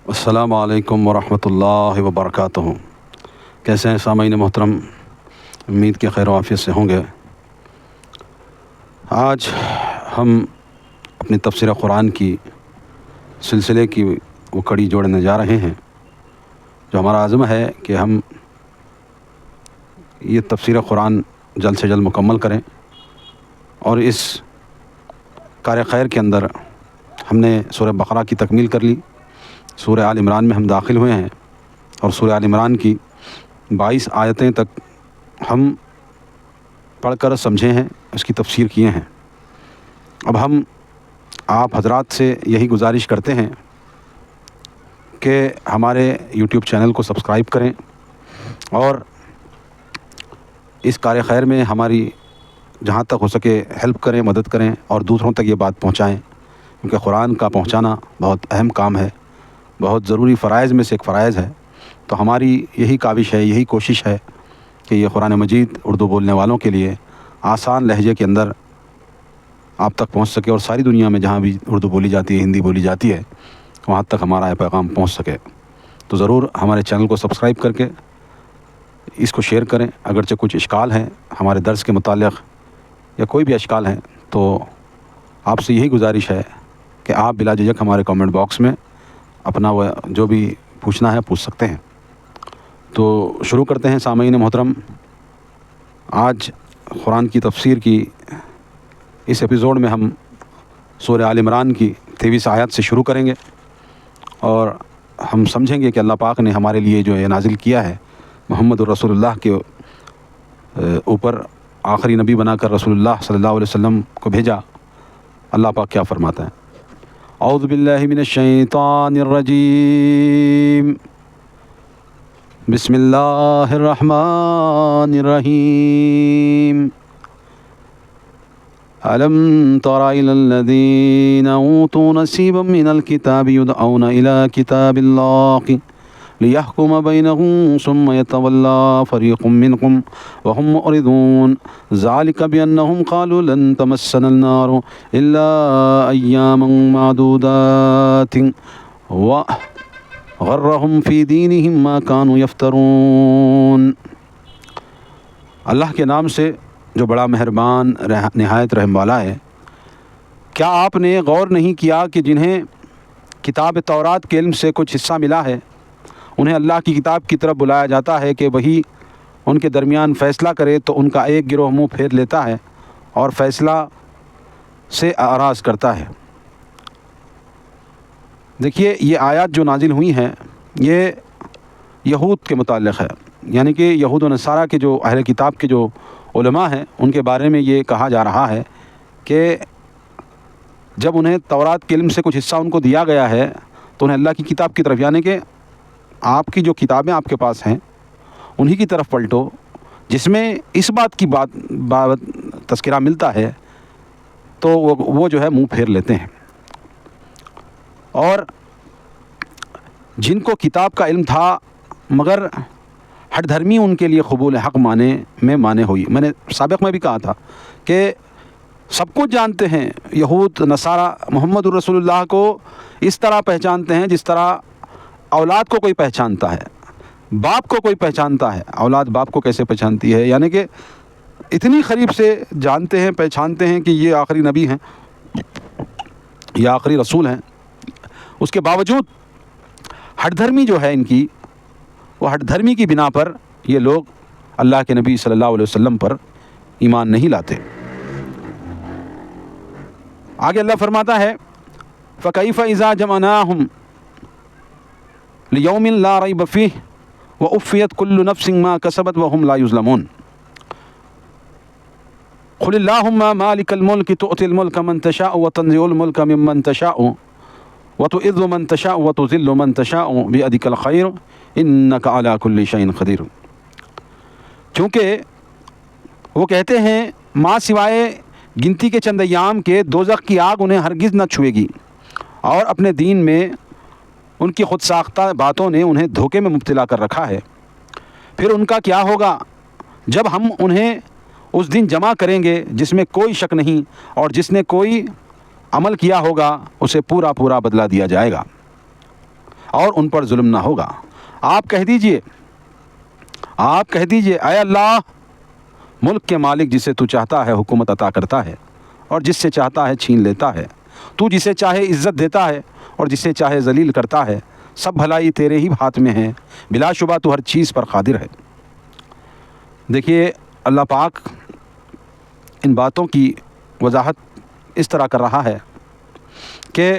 السلام علیکم ورحمۃ اللہ وبرکاتہ۔ کیسے ہیں سامعین محترم؟ امید کے خیر و عافیت سے ہوں گے۔ آج ہم اپنی تفسیر قرآن کی سلسلے کی وہ کڑی جوڑنے جا رہے ہیں، جو ہمارا عزم ہے کہ ہم یہ تفسیر قرآن جلد سے جلد مکمل کریں، اور اس کار خیر کے اندر ہم نے سورہ بقرہ کی تکمیل کر لی، سورہ آل عمران میں ہم داخل ہوئے ہیں، اور سورہ آل عمران کی 22 آیتیں تک ہم پڑھ کر سمجھے ہیں، اس کی تفسیر کیے ہیں۔ اب ہم آپ حضرات سے یہی گزارش کرتے ہیں کہ ہمارے یوٹیوب چینل کو سبسکرائب کریں، اور اس کار خیر میں ہماری جہاں تک ہو سکے ہیلپ کریں، مدد کریں، اور دوسروں تک یہ بات پہنچائیں، کیونکہ قرآن کا پہنچانا بہت اہم کام ہے، بہت ضروری فرائض میں سے ایک فرائض ہے۔ تو ہماری یہی کاوش ہے، یہی کوشش ہے کہ یہ قرآن مجید اردو بولنے والوں کے لیے آسان لہجے کے اندر آپ تک پہنچ سکے، اور ساری دنیا میں جہاں بھی اردو بولی جاتی ہے، ہندی بولی جاتی ہے، وہاں تک ہمارا یہ پیغام پہنچ سکے۔ تو ضرور ہمارے چینل کو سبسکرائب کر کے اس کو شیئر کریں۔ اگرچہ کچھ اشکال ہیں ہمارے درس کے متعلق یا کوئی بھی اشکال ہیں، تو آپ سے یہی گزارش ہے کہ آپ بلا جھجک ہمارے کامنٹ باکس میں اپنا وہ جو بھی پوچھنا ہے پوچھ سکتے ہیں۔ تو شروع کرتے ہیں سامعین محترم۔ آج قرآن کی تفسیر کی اس ایپیسوڈ میں ہم سورہ آل عمران کی 23 آیات سے شروع کریں گے، اور ہم سمجھیں گے کہ اللہ پاک نے ہمارے لیے جو یہ نازل کیا ہے، محمد الرسول اللہ کے اوپر آخری نبی بنا کر رسول اللہ صلی اللہ علیہ وسلم کو بھیجا، اللہ پاک کیا فرماتا ہے۔ اعوذ باللہ من الشیطان الرجیم، بسم اللہ الرحمن الرحیم۔ أَلَمْ تَرَ إِلَى الَّذِينَ أُوتُوا نَصِيبًا مِنَ الْكِتَابِ يُدْعَوْنَ إِلَى كِتَابِ اللَّهِ لِيَحْكُمَ بَيْنَهُمْ ثُمَّ يَتَوَلَّى فَرِيقٌ مِّنْهُمْ وَهُمْ مُعْرِضُونَ ذَلِكَ بِأَنَّهُمْ قَالُوا لَن تَمَسَّنَا النَّارُ إِلَّا أَيَّامًا مَّعْدُودَاتٍ وَغَرَّهُمْ فِي دِينِهِمْ مَا كَانُوا يَفْتَرُونَ۔ اللہ کے نام سے جو بڑا مہربان نہایت رحم والا ہے۔ کیا آپ نے غور نہیں کیا کہ جنہیں کتاب تورات کے علم سے کچھ حصہ ملا ہے، انہیں اللہ کی کتاب کی طرف بلایا جاتا ہے کہ وہی ان کے درمیان فیصلہ کرے، تو ان کا ایک گروہ منہ پھیر لیتا ہے اور فیصلہ سے اعراض کرتا ہے۔ دیکھیے، یہ آیات جو نازل ہوئی ہیں یہ یہود کے متعلق ہے، یعنی کہ یہود و نصارہ کے جو اہل کتاب کے جو علماء ہیں، ان کے بارے میں یہ کہا جا رہا ہے کہ جب انہیں تورات کے علم سے کچھ حصہ ان کو دیا گیا ہے، تو انہیں اللہ کی کتاب کی طرف، یعنی کہ آپ کی جو کتابیں آپ کے پاس ہیں انہی کی طرف پلٹو، جس میں اس بات کی بات تذکرہ ملتا ہے، تو وہ جو ہے منہ پھیر لیتے ہیں۔ اور جن کو کتاب کا علم تھا مگر ہٹ دھرمی ان کے لیے قبول حق مانے ہوئی۔ میں نے سابق میں بھی کہا تھا کہ سب کچھ جانتے ہیں یہود نصارہ، محمد الرسول اللہ کو اس طرح پہچانتے ہیں جس طرح اولاد کو کوئی پہچانتا ہے، باپ کو کوئی پہچانتا ہے۔ اولاد باپ کو کیسے پہچانتی ہے، یعنی کہ اتنی قریب سے جانتے ہیں، پہچانتے ہیں کہ یہ آخری نبی ہیں، یہ آخری رسول ہیں۔ اس کے باوجود ہٹ دھرمی جو ہے ان کی، وہ ہٹ دھرمی کی بنا پر یہ لوگ اللہ کے نبی صلی اللہ علیہ وسلم پر ایمان نہیں لاتے۔ آگے اللہ فرماتا ہے، فَكَيْفَ إِذَا جَمَعْنَاهُمْ لِيَوْمٍ لَا رَيْبَ فِيهِ وَأُوفِّيَتْ كُلُّ نَفْسٍ مَا كَسَبَتْ وَهُمْ لَا يُظْلَمُونَ۔ قُلِ اللَّهُمَّ مَالِكَ الْمُلْكِ تُؤْتِي الْمُلْكَ مَن تَشَاءُ وَتَنزِعُ الْمُلْكَ مِمَّن تَشَاءُ وَتُعِزُّ مَن تَشَاءُ وَتُذِلُّ مَن تَشَاءُ بِيَدِكَ الْخَيْرُ إِنَّكَ عَلَى كُلِّ شَيْءٍ قَدِيرٌ۔ چونکہ وہ کہتے ہیں ماں سوائے گنتی کے چند ایام کے دوزخ کی آگ انہیں ہرگز نہ چھوئے گی، اور اپنے دین میں ان کی خود ساختہ باتوں نے انہیں دھوکے میں مبتلا کر رکھا ہے۔ پھر ان کا کیا ہوگا جب ہم انہیں اس دن جمع کریں گے جس میں کوئی شک نہیں، اور جس نے کوئی عمل کیا ہوگا اسے پورا پورا بدلہ دیا جائے گا۔ اور ان پر ظلم نہ ہوگا۔ آپ کہہ دیجئے اے اللہ، ملک کے مالک جسے تو چاہتا ہے حکومت عطا کرتا ہے اور جس سے چاہتا ہے چھین لیتا ہے، تو جسے چاہے عزت دیتا ہے اور جسے چاہے ذلیل کرتا ہے، سب بھلائی تیرے ہی ہاتھ میں ہے، بلا شبہ تو ہر چیز پر قادر ہے۔ دیکھیے اللہ پاک ان باتوں کی وضاحت اس طرح کر رہا ہے کہ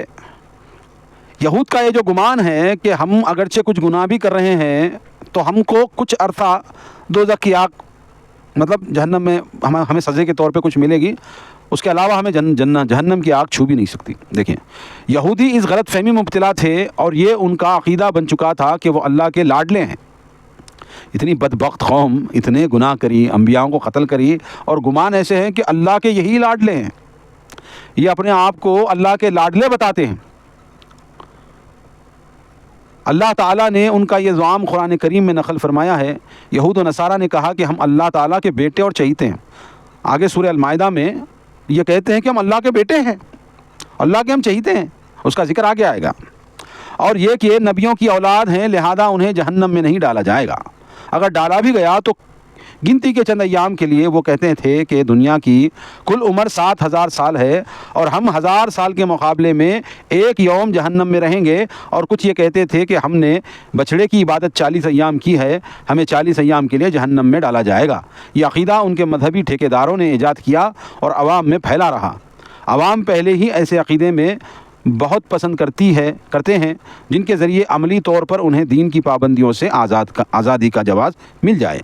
یہود کا یہ جو گمان ہے کہ ہم اگرچہ کچھ گناہ بھی کر رہے ہیں تو ہم کو کچھ عرصہ دوزخ کی آگ، مطلب جہنم میں ہمیں سزے کے طور پہ کچھ ملے گی، اس کے علاوہ ہمیں جہنم کی آگ چھو بھی نہیں سکتی۔ دیکھیں یہودی اس غلط فہمی میں مبتلا تھے اور یہ ان کا عقیدہ بن چکا تھا کہ وہ اللہ کے لاڈلے ہیں۔ اتنی بدبخت قوم، اتنے گناہ کری، انبیاءوں کو قتل کری، اور گمان ایسے ہیں کہ اللہ کے یہی لاڈلے ہیں، یہ اپنے آپ کو اللہ کے لاڈلے بتاتے ہیں۔ اللہ تعالیٰ نے ان کا یہ زعم قرآن کریم میں نقل فرمایا ہے۔ یہود و نصارہ نے کہا کہ ہم اللہ تعالیٰ کے بیٹے اور چہیتے ہیں۔ آگے سورہ المائدہ میں یہ کہتے ہیں کہ ہم اللہ کے بیٹے ہیں، اللہ کے ہم چہیتے ہیں، اس کا ذکر آگے آئے گا۔ اور یہ کہ نبیوں کی اولاد ہیں، لہذا انہیں جہنم میں نہیں ڈالا جائے گا، اگر ڈالا بھی گیا تو گنتی کے چند ایام کے لیے۔ وہ کہتے تھے کہ دنیا کی کل عمر 7000 سال ہے اور ہم 1000 سال کے مقابلے میں ایک یوم جہنم میں رہیں گے، اور کچھ یہ کہتے تھے کہ ہم نے بچھڑے کی عبادت 40 ایام کی ہے، ہمیں 40 ایام کے لیے جہنم میں ڈالا جائے گا۔ یہ عقیدہ ان کے مذہبی ٹھیکیداروں نے ایجاد کیا اور عوام میں پھیلا رہا۔ عوام پہلے ہی ایسے عقیدے میں بہت پسند کرتے ہیں جن کے ذریعے عملی طور پر انہیں دین کی پابندیوں سے آزادی کا جواز مل جائے۔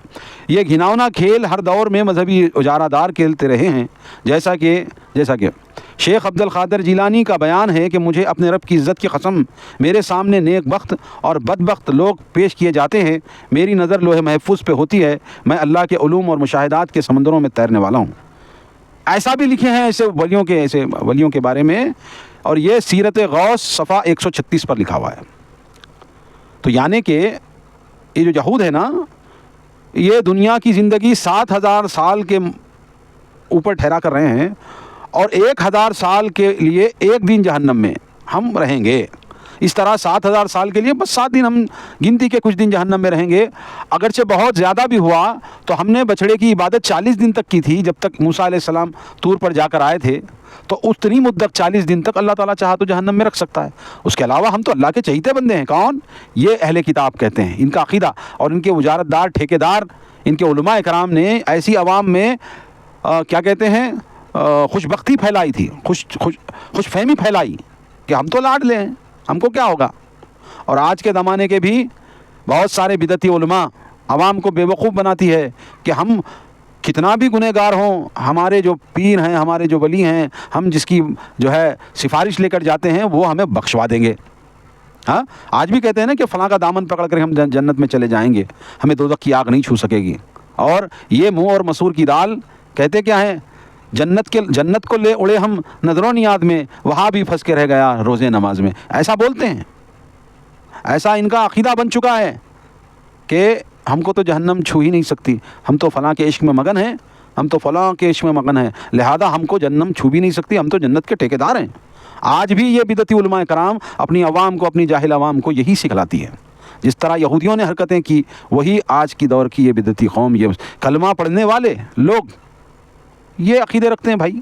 یہ گھناؤنا کھیل ہر دور میں مذہبی اجارہ دار کھیلتے رہے ہیں، جیسا کہ شیخ عبد القادر جیلانی کا بیان ہے کہ مجھے اپنے رب کی عزت کی قسم، میرے سامنے نیک بخت اور بدبخت لوگ پیش کیے جاتے ہیں، میری نظر لوح محفوظ پہ ہوتی ہے، میں اللہ کے علوم اور مشاہدات کے سمندروں میں تیرنے والا ہوں۔ ایسا بھی لکھے ہیں ایسے ولیوں کے بارے میں، اور یہ سیرت غوث صفحہ 136 پر لکھا ہوا ہے۔ تو یعنی کہ یہ جو یہود ہے نا، یہ دنیا کی زندگی 7000 سال کے اوپر ٹھہرا کر رہے ہیں، اور 1000 سال کے لیے ایک دن جہنم میں ہم رہیں گے۔ اس طرح 7000 سال کے لیے بس 7 دن، ہم گنتی کے کچھ دن جہنم میں رہیں گے۔ اگرچہ بہت زیادہ بھی ہوا تو ہم نے بچھڑے کی عبادت 40 دن تک کی تھی، جب تک موسیٰ علیہ السلام طور پر جا کر آئے تھے، تو اتنی مدت 40 دن تک اللہ تعالیٰ چاہا تو جہنم میں رکھ سکتا ہے۔ اس کے علاوہ ہم تو اللہ کے چہیتے بندے ہیں۔ کون؟ یہ اہل کتاب کہتے ہیں۔ ان کا عقیدہ اور ان کے اجارت دار ٹھیکیدار، ان کے علماء کرام نے ایسی عوام میں کیا کہتے ہیں، خوش بختی پھیلائی تھی، خوش فہمی پھیلائی کہ ہم تو لاڈلے ہیں، ہم کو کیا ہوگا۔ اور آج کے زمانے کے بھی بہت سارے بدعتی علماء عوام کو بیوقوف بناتی ہے کہ ہم کتنا بھی گنہگار ہوں، ہمارے جو پیر ہیں، ہمارے جو ولی ہیں، ہم جس کی جو ہے سفارش لے کر جاتے ہیں وہ ہمیں بخشوا دیں گے۔ ہاں، آج بھی کہتے ہیں نا کہ فلاں کا دامن پکڑ کر ہم جنت میں چلے جائیں گے، ہمیں دوزخ کی آگ نہیں چھو سکے گی۔ اور یہ منہ اور مسور کی دال کہتے کیا ہیں، جنت کو لے اڑے ہم نظر و نیاد میں، وہاں بھی پھنس کے رہ گیا روزے نماز میں، ایسا بولتے ہیں۔ ایسا ان کا عقیدہ بن چکا ہے کہ ہم کو تو جہنم چھو ہی نہیں سکتی، ہم تو فلاں کے عشق میں مگن ہیں، ہم تو فلاں کے عشق میں مگن ہیں، لہذا ہم کو جہنم چھو بھی نہیں سکتی، ہم تو جنت کے ٹھیکیدار ہیں۔ آج بھی یہ بدعتی علماء کرام اپنی عوام کو، اپنی جاہل عوام کو یہی سکھلاتی ہے۔ جس طرح یہودیوں نے حرکتیں کی، وہی آج کی دور کی یہ بدعتی قوم، یہ کلمہ پڑھنے والے لوگ یہ عقیدے رکھتے ہیں بھائی۔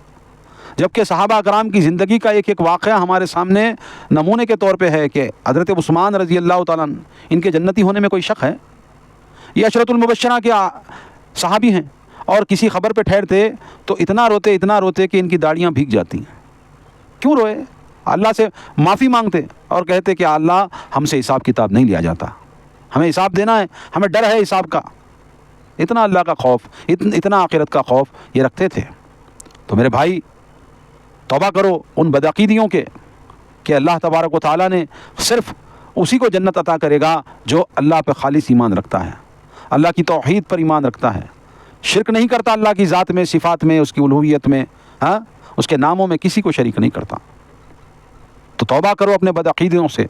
جبکہ صحابہ کرام کی زندگی کا ایک واقعہ ہمارے سامنے نمونے کے طور پہ ہے کہ حضرت عثمان رضی اللہ تعالیٰ عنہ، ان کے جنتی ہونے میں کوئی شک ہے؟ یہ عشرۃ المبشرہ کے صحابی ہیں، اور کسی خبر پہ ٹھہرتے تو اتنا روتے کہ ان کی داڑیاں بھیگ جاتی ہیں۔ کیوں روئے؟ اللہ سے معافی مانگتے اور کہتے کہ اللہ ہم سے حساب کتاب نہیں لیا جاتا، ہمیں حساب دینا ہے، ہمیں ڈر ہے حساب کا۔ اتنا اللہ کا خوف، اتنا آخرت کا خوف یہ رکھتے تھے۔ تو میرے بھائی توبہ کرو ان بدعقیدیوں کے کہ اللہ تبارک و تعالیٰ نے صرف اسی کو جنت عطا کرے گا جو اللہ پہ خالص ایمان رکھتا ہے، اللہ کی توحید پر ایمان رکھتا ہے، شرک نہیں کرتا اللہ کی ذات میں، صفات میں، اس کی الوہیت میں، ہاں، اس کے ناموں میں کسی کو شریک نہیں کرتا۔ تو توبہ کرو اپنے بدعقیدیوں سے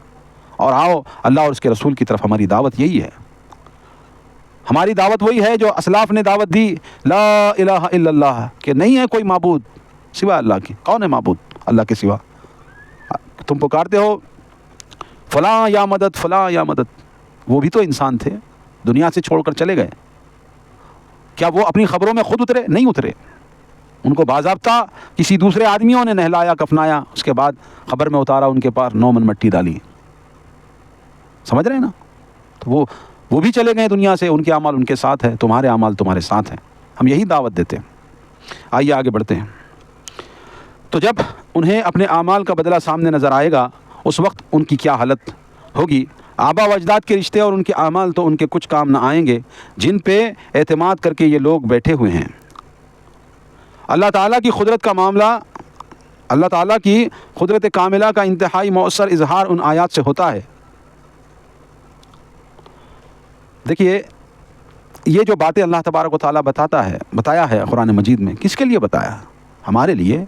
اور آؤ اللہ اور اس کے رسول کی طرف۔ ہماری دعوت یہی ہے، ہماری دعوت وہی ہے جو اسلاف نے دعوت دی، لا الہ الا اللہ، کہ نہیں ہے کوئی معبود سوا اللہ کی۔ کون ہے معبود اللہ کے سوا؟ تم پکارتے ہو فلاں یا مدد، فلاں یا مدد، وہ بھی تو انسان تھے، دنیا سے چھوڑ کر چلے گئے. کیا وہ اپنی خبروں میں خود اترے؟ نہیں اترے. ان کو باضابطہ کسی دوسرے آدمیوں نے نہلایا کفنایا، اس کے بعد خبر میں اتارا، ان کے پاس 9 من مٹی ڈالی. سمجھ رہے ہیں نا؟ تو وہ بھی چلے گئے دنیا سے، ان کے اعمال ان کے ساتھ ہے، تمہارے اعمال تمہارے ساتھ ہیں. ہم یہی دعوت دیتے ہیں. آئیے آگے بڑھتے ہیں. تو جب انہیں اپنے اعمال کا بدلہ سامنے نظر آئے گا، اس وقت ان کی کیا حالت ہوگی. آبا و اجداد کے رشتے اور ان کے اعمال تو ان کے کچھ کام نہ آئیں گے، جن پہ اعتماد کر کے یہ لوگ بیٹھے ہوئے ہیں. اللہ تعالیٰ کی قدرت کا معاملہ، اللہ تعالیٰ کی قدرت کاملہ کا انتہائی مؤثر اظہار ان آیات سے ہوتا ہے. دیکھیے یہ جو باتیں اللہ تبارک و تعالیٰ بتایا ہے قرآن مجید میں، کس کے لیے بتایا؟ ہمارے لیے.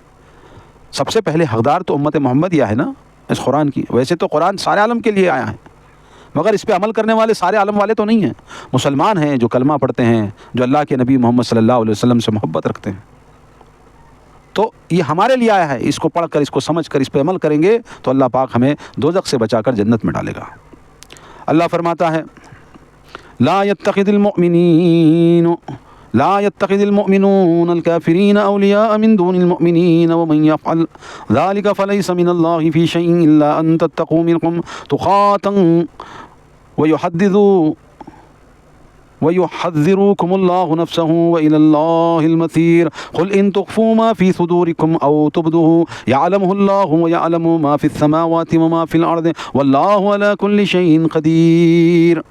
سب سے پہلے حقدار تو امت محمدیہ ہے نا اس قرآن کی. ویسے تو قرآن سارے عالم کے لیے آیا ہے، مگر اس پہ عمل کرنے والے سارے عالم والے تو نہیں ہیں. مسلمان ہیں جو کلمہ پڑھتے ہیں، جو اللہ کے نبی محمد صلی اللہ علیہ وسلم سے محبت رکھتے ہیں. تو یہ ہمارے لیے آیا ہے. اس کو پڑھ کر، اس کو سمجھ کر، اس پہ عمل کریں گے تو اللہ پاک ہمیں دوزخ سے بچا کر جنت میں ڈالے گا. اللہ فرماتا ہے لا يتخذ المؤمنون الكافرين أولياء من دون المؤمنين ومن يفعل ذلك فليس من الله في شيء إلا أن تتقوا منهم تقاتا ويحذركم الله نفسه وإلى الله المصير. قل إن تخفوا ما في صدوركم أو تبدوه يعلمه الله ويعلم ما في السماوات وما في الأرض والله على كل شيء قدير.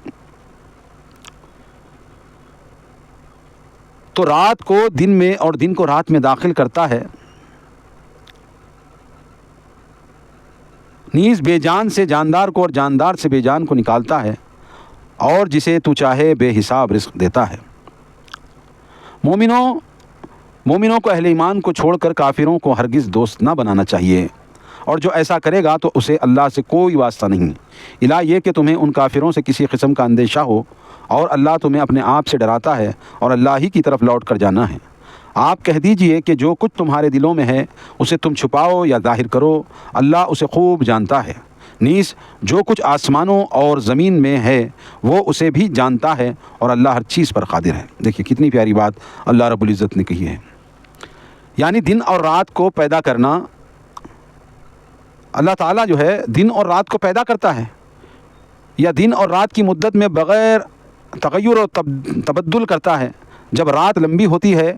تو رات کو دن میں اور دن کو رات میں داخل کرتا ہے، نیز بے جان سے جاندار کو اور جاندار سے بے جان کو نکالتا ہے، اور جسے تو چاہے بے حساب رزق دیتا ہے. مومنوں کو اہل ایمان کو چھوڑ کر کافروں کو ہرگز دوست نہ بنانا چاہیے، اور جو ایسا کرے گا تو اسے اللہ سے کوئی واسطہ نہیں. الا یہ کہ تمہیں ان کافروں سے کسی قسم کا اندیشہ ہو، اور اللہ تمہیں اپنے آپ سے ڈراتا ہے اور اللہ ہی کی طرف لوٹ کر جانا ہے. آپ کہہ دیجئے کہ جو کچھ تمہارے دلوں میں ہے اسے تم چھپاؤ یا ظاہر کرو، اللہ اسے خوب جانتا ہے. نیز جو کچھ آسمانوں اور زمین میں ہے وہ اسے بھی جانتا ہے، اور اللہ ہر چیز پر قادر ہے. دیکھیے کتنی پیاری بات اللہ رب العزت نے کہی ہے. یعنی دن اور رات کو پیدا کرنا، اللہ تعالیٰ جو ہے دن اور رات کو پیدا کرتا ہے، یا دن اور رات کی مدت میں بغیر تغیر اور تبدل کرتا ہے. جب رات لمبی ہوتی ہے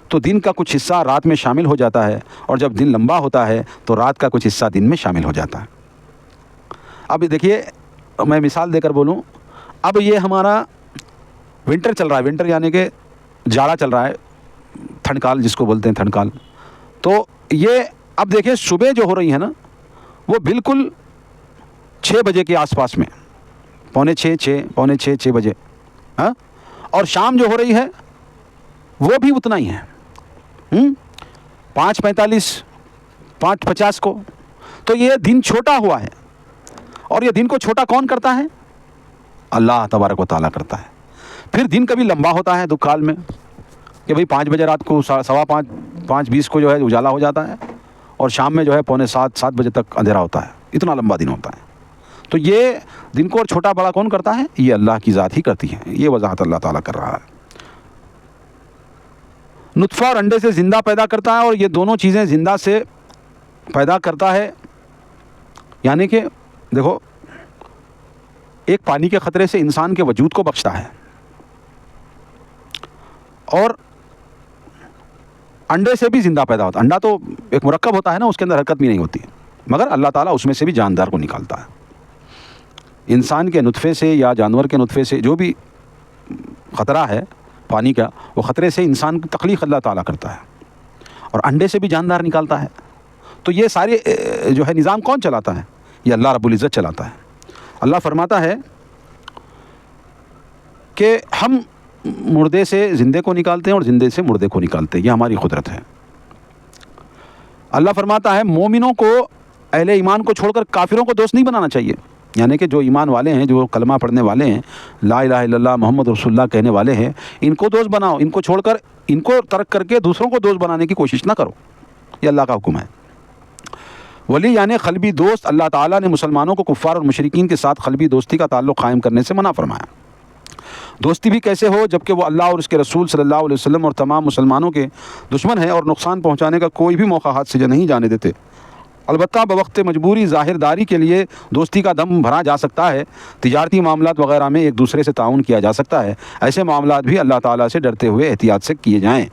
تو دن کا کچھ حصہ رات میں شامل ہو جاتا ہے، اور جب دن لمبا ہوتا ہے تو رات کا کچھ حصہ دن میں شامل ہو جاتا ہے. اب دیکھیے میں مثال دے کر بولوں، اب یہ ہمارا ونٹر چل رہا ہے، ونٹر یعنی کہ جاڑا چل رہا ہے، ٹھنڈ کال جس کو بولتے ہیں ٹھنڈ کال. تو یہ اب دیکھیے صبح جو ہو رہی ہے نا وہ بالکل 6 بجے کے آس پاس میں، پونے چھ بجے، ہاں، اور شام جو ہو رہی ہے وہ بھی اتنا ہی ہے، 5:45 5:50 کو. تو یہ دن چھوٹا ہوا ہے، اور یہ دن کو چھوٹا کون کرتا ہے؟ اللہ تبارک و تعالیٰ کرتا ہے. پھر دن کبھی لمبا ہوتا ہے دکھال میں کہ بھئی 5 بجے رات کو 5:15 5:20 کو جو ہے اجالا ہو جاتا ہے، اور شام میں جو ہے 6:45 7 بجے تک اندھیرا ہوتا ہے. اتنا لمبا دن ہوتا ہے. تو یہ دن کو اور چھوٹا بڑا کون کرتا ہے؟ یہ اللہ کی ذات ہی کرتی ہے. یہ وضاحت اللہ تعالیٰ کر رہا ہے. نطفہ اور انڈے سے زندہ پیدا کرتا ہے، اور یہ دونوں چیزیں زندہ سے پیدا کرتا ہے. یعنی کہ دیکھو ایک پانی کے قطرے سے انسان کے وجود کو بخشتا ہے، اور انڈے سے بھی زندہ پیدا ہوتا ہے. انڈا تو ایک مرکب ہوتا ہے نا، اس کے اندر حرکت بھی نہیں ہوتی، مگر اللہ تعالیٰ اس میں سے بھی جاندار کو نکالتا ہے. انسان کے نطفے سے یا جانور کے نطفے سے جو بھی خطرہ ہے پانی کا، وہ خطرے سے انسان کی تخلیق اللہ تعالیٰ کرتا ہے، اور انڈے سے بھی جاندار نکالتا ہے. تو یہ سارے جو ہے نظام کون چلاتا ہے؟ یہ اللہ رب العزت چلاتا ہے. اللہ فرماتا ہے کہ ہم مردے سے زندے کو نکالتے ہیں اور زندے سے مردے کو نکالتے ہیں، یہ ہماری قدرت ہے. اللہ فرماتا ہے مومنوں کو، اہل ایمان کو چھوڑ کر کافروں کو دوست نہیں بنانا چاہیے. یعنی کہ جو ایمان والے ہیں، جو کلمہ پڑھنے والے ہیں، لا الہ الا اللہ محمد رسول اللہ کہنے والے ہیں، ان کو دوست بناؤ. ان کو چھوڑ کر، ان کو ترک کر کے دوسروں کو دوست بنانے کی کوشش نہ کرو. یہ اللہ کا حکم ہے. ولی یعنی قلبی دوست، اللہ تعالیٰ نے مسلمانوں کو کفار اور مشرکین کے ساتھ قلبی دوستی کا تعلق قائم کرنے سے منع فرمایا۔ دوستی بھی کیسے ہو؟ جبکہ وہ اللہ اور اس کے رسول صلی اللہ علیہ وسلم اور تمام مسلمانوں کے دشمن ہیں اور نقصان پہنچانے کا کوئی بھی موقع ہاتھ سے نہیں جانے دیتے۔ البتہ بوقت مجبوری ظاہر داری کے لیے دوستی کا دم بھرا جا سکتا ہے، تجارتی معاملات وغیرہ میں ایک دوسرے سے تعاون کیا جا سکتا ہے۔ ایسے معاملات بھی اللہ تعالیٰ سے ڈرتے ہوئے احتیاط سے کیے جائیں۔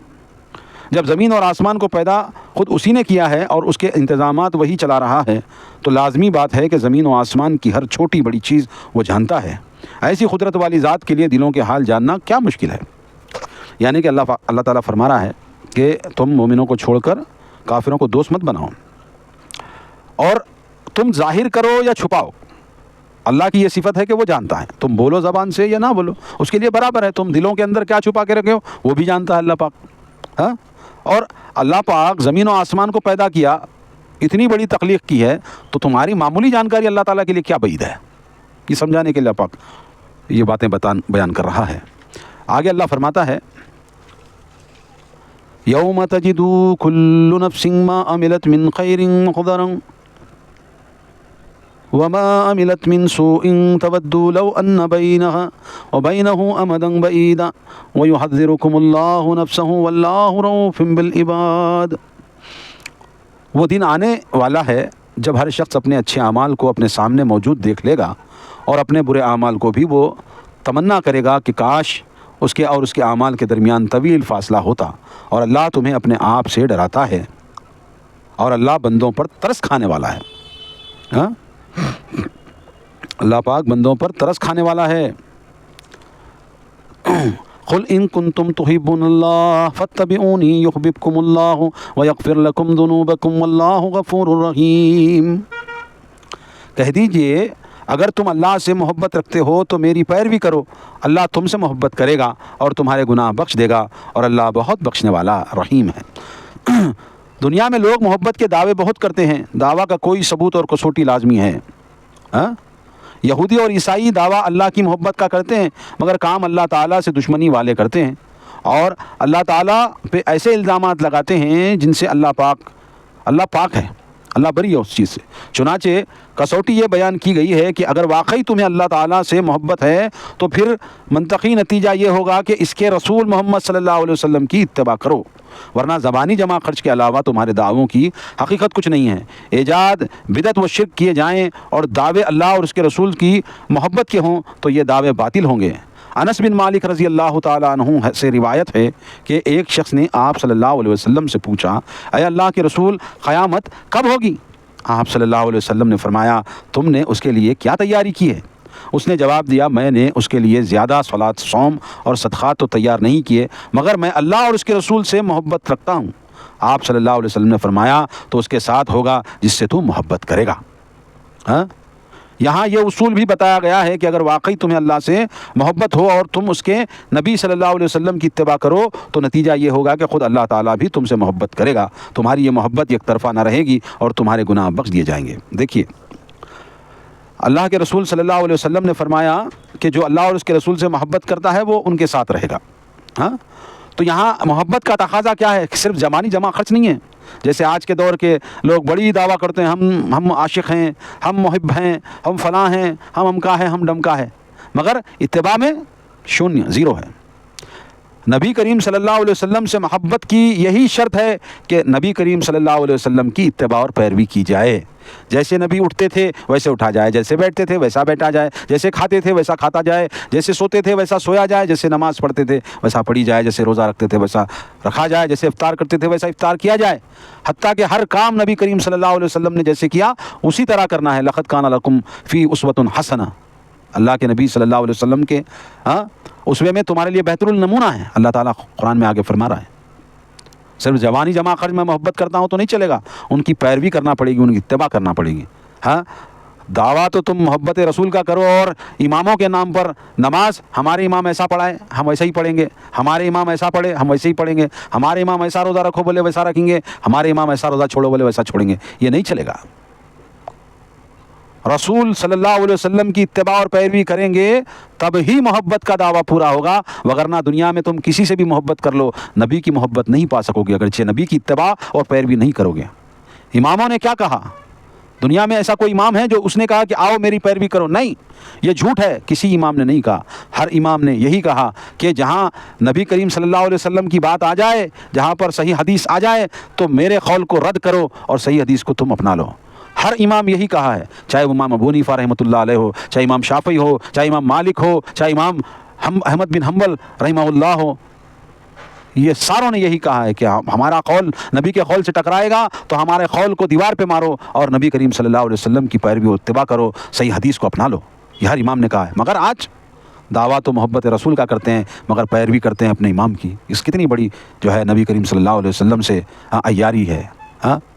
جب زمین اور آسمان کو پیدا خود اسی نے کیا ہے اور اس کے انتظامات وہی چلا رہا ہے، تو لازمی بات ہے کہ زمین و آسمان کی ہر چھوٹی بڑی چیز وہ جانتا ہے۔ ایسی قدرت والی ذات کے لیے دلوں کے حال جاننا کیا مشکل ہے؟ یعنی کہ اللہ تعالیٰ فرما رہا ہے کہ تم مومنوں کو چھوڑ کر کافروں کو دوست مت بناؤ، اور تم ظاہر کرو یا چھپاؤ، اللہ کی یہ صفت ہے کہ وہ جانتا ہے۔ تم بولو زبان سے یا نہ بولو، اس کے لیے برابر ہے۔ تم دلوں کے اندر کیا چھپا کے رکھے ہو وہ بھی جانتا ہے اللہ پاک۔ ہاں، اور اللہ پاک زمین و آسمان کو پیدا کیا، اتنی بڑی تخلیق کی ہے، تو تمہاری معمولی جانکاری اللہ تعالیٰ کے لیے کیا بعید ہے؟ یہ سمجھانے کے لیے اللہ پاک یہ باتیں بیان کر رہا ہے۔ آگے اللہ فرماتا ہے یوم تجد کل نفس ما عملت من خیر محضرا وما عملت من سوء تود لو ان بينها وبينه امدا بعيدا ويحذركم الله نفسه والله رؤوف بالعباد۔ وہ دن آنے والا ہے جب ہر شخص اپنے اچھے اعمال کو اپنے سامنے موجود دیکھ لے گا، اور اپنے برے اعمال کو بھی وہ تمنا کرے گا کہ کاش اس کے اور اس کے اعمال کے درمیان طویل فاصلہ ہوتا۔ اور اللہ تمہیں اپنے آپ سے ڈراتا ہے، اور اللہ بندوں پر ترس کھانے والا ہے۔ ہاں، اللہ پاک بندوں پر ترس کھانے والا ہے۔ قل ان کنتم تحبون اللہ فاتبعونی یحببکم اللہ ویغفر لکم ذنوبکم واللہ غفور رحیم۔ کہہ دیجئے اگر تم اللہ سے محبت رکھتے ہو تو میری پیروی کرو، اللہ تم سے محبت کرے گا اور تمہارے گناہ بخش دے گا، اور اللہ بہت بخشنے والا رحیم ہے۔ دنیا میں لوگ محبت کے دعوے بہت کرتے ہیں، دعویٰ کا کوئی ثبوت اور کسوٹی لازمی ہے۔ یہودی اور عیسائی دعویٰ اللہ کی محبت کا کرتے ہیں، مگر کام اللہ تعالیٰ سے دشمنی والے کرتے ہیں، اور اللہ تعالیٰ پہ ایسے الزامات لگاتے ہیں جن سے اللہ پاک ہے، اللہ بری ہے اس چیز سے۔ چنانچہ کسوٹی یہ بیان کی گئی ہے کہ اگر واقعی تمہیں اللہ تعالیٰ سے محبت ہے تو پھر منطقی نتیجہ یہ ہوگا کہ اس کے رسول محمد صلی اللہ علیہ وسلم کی اتباع کرو، ورنہ زبانی جمع خرچ کے علاوہ تمہارے دعووں کی حقیقت کچھ نہیں ہے۔ ایجاد بدعت و شرک کیے جائیں اور دعوے اللہ اور اس کے رسول کی محبت کے ہوں تو یہ دعوے باطل ہوں گے۔ انس بن مالک رضی اللہ تعالیٰ عنہ سے روایت ہے کہ ایک شخص نے آپ صلی اللہ علیہ وسلم سے پوچھا، اے اللہ کے رسول، قیامت کب ہوگی؟ آپ صلی اللہ علیہ وسلم نے فرمایا، تم نے اس کے لیے کیا تیاری کی ہے؟ اس نے جواب دیا، میں نے اس کے لیے زیادہ صلات، صوم اور صدقات تو تیار نہیں کیے، مگر میں اللہ اور اس کے رسول سے محبت رکھتا ہوں۔ آپ صلی اللہ علیہ وسلم نے فرمایا، تو اس کے ساتھ ہوگا جس سے تو محبت کرے گا۔ ہاں، یہاں یہ اصول بھی بتایا گیا ہے کہ اگر واقعی تمہیں اللہ سے محبت ہو اور تم اس کے نبی صلی اللہ علیہ وسلم کی اتباع کرو تو نتیجہ یہ ہوگا کہ خود اللہ تعالیٰ بھی تم سے محبت کرے گا، تمہاری یہ محبت یک طرفہ نہ رہے گی اور تمہارے گناہ بخش دیے جائیں گے۔ دیکھیے، اللہ کے رسول صلی اللہ علیہ وسلم نے فرمایا کہ جو اللہ اور اس کے رسول سے محبت کرتا ہے وہ ان کے ساتھ رہے گا۔ ہاں، تو یہاں محبت کا تقاضا کیا ہے؟ صرف زبانی جمع خرچ نہیں ہے، جیسے آج کے دور کے لوگ بڑی دعویٰ کرتے ہیں، ہم عاشق ہیں، ہم محب ہیں، ہم فلاں ہیں، ہم امکا ہیں، ہم ڈمکا ہے، مگر اتباع میں شونیہ، زیرو ہے۔ نبی کریم صلی اللہ علیہ وسلم سے محبت کی یہی شرط ہے کہ نبی کریم صلی اللہ علیہ وسلم کی اتباع اور پیروی کی جائے۔ جیسے نبی اٹھتے تھے ویسے اٹھا جائے، جیسے بیٹھتے تھے ویسا بیٹھا جائے، جیسے کھاتے تھے ویسا کھاتا جائے، جیسے سوتے تھے ویسا سویا جائے، جیسے نماز پڑھتے تھے ویسا پڑھی جائے، جیسے روزہ رکھتے تھے ویسا رکھا جائے، جیسے افطار کرتے تھے ویسا افطار کیا جائے، حتیٰ کہ ہر کام نبی کریم صلی اللہ علیہ وسلم نے جیسے کیا اسی طرح کرنا ہے۔ لقد کان لکم فی اسوۃ حسنہ، اللہ کے نبی صلی اللہ علیہ وسلم کے اسوے میں تمہارے لیے بہتر النمونہ ہے، اللہ تعالیٰ قرآن میں آگے فرما رہا ہے۔ صرف زبانی جمع خرچ میں محبت کرتا ہوں تو نہیں چلے گا، ان کی پیروی کرنا پڑے گی، ان کی اتباع کرنا پڑے گی۔ ہاں، دعویٰ تو تم محبت رسول کا کرو، اور اماموں کے نام پر نماز ہمارے امام ایسا پڑھائے ہم ویسا ہی پڑھیں گے، ہمارے امام ایسا پڑھے ہم ویسے ہی پڑھیں گے، ہمارے امام ایسا روزہ رکھو بولے ویسا رکھیں گے، ہمارے امام ایسا روزہ چھوڑو بولے ویسا چھوڑیں گے، یہ نہیں چلے گا۔ رسول صلی اللہ علیہ وسلم کی اتباع اور پیروی کریں گے تب ہی محبت کا دعویٰ پورا ہوگا، وگرنہ دنیا میں تم کسی سے بھی محبت کر لو، نبی کی محبت نہیں پا سکو گے اگرچہ نبی کی اتباع اور پیروی نہیں کرو گے۔ اماموں نے کیا کہا؟ دنیا میں ایسا کوئی امام ہے جو اس نے کہا کہ آؤ میری پیروی کرو؟ نہیں، یہ جھوٹ ہے، کسی امام نے نہیں کہا۔ ہر امام نے یہی کہا کہ جہاں نبی کریم صلی اللہ علیہ وسلم کی بات آ جائے، جہاں پر صحیح حدیث آ جائے تو میرے قول کو رد کرو اور صحیح حدیث کو تم اپنا لو۔ ہر امام یہی کہا ہے، چاہے وہ امام ابو حنیفہ رحمۃ اللہ علیہ ہو، چاہے امام شافعی ہو، چاہے امام مالک ہو، چاہے امام احمد بن حنبل رحمہ اللہ ہو، یہ ساروں نے یہی کہا ہے کہ ہمارا قول نبی کے قول سے ٹکرائے گا تو ہمارے قول کو دیوار پہ مارو اور نبی کریم صلی اللہ علیہ وسلم کی پیروی و اتباع کرو، صحیح حدیث کو اپنا لو۔ یہ ہر امام نے کہا ہے، مگر آج دعویٰ تو محبت رسول کا کرتے ہیں مگر پیروی کرتے ہیں اپنے امام کی۔ اس کتنی بڑی جو ہے نبی کریم صلی اللہ علیہ وسلم سے عیاری ہے،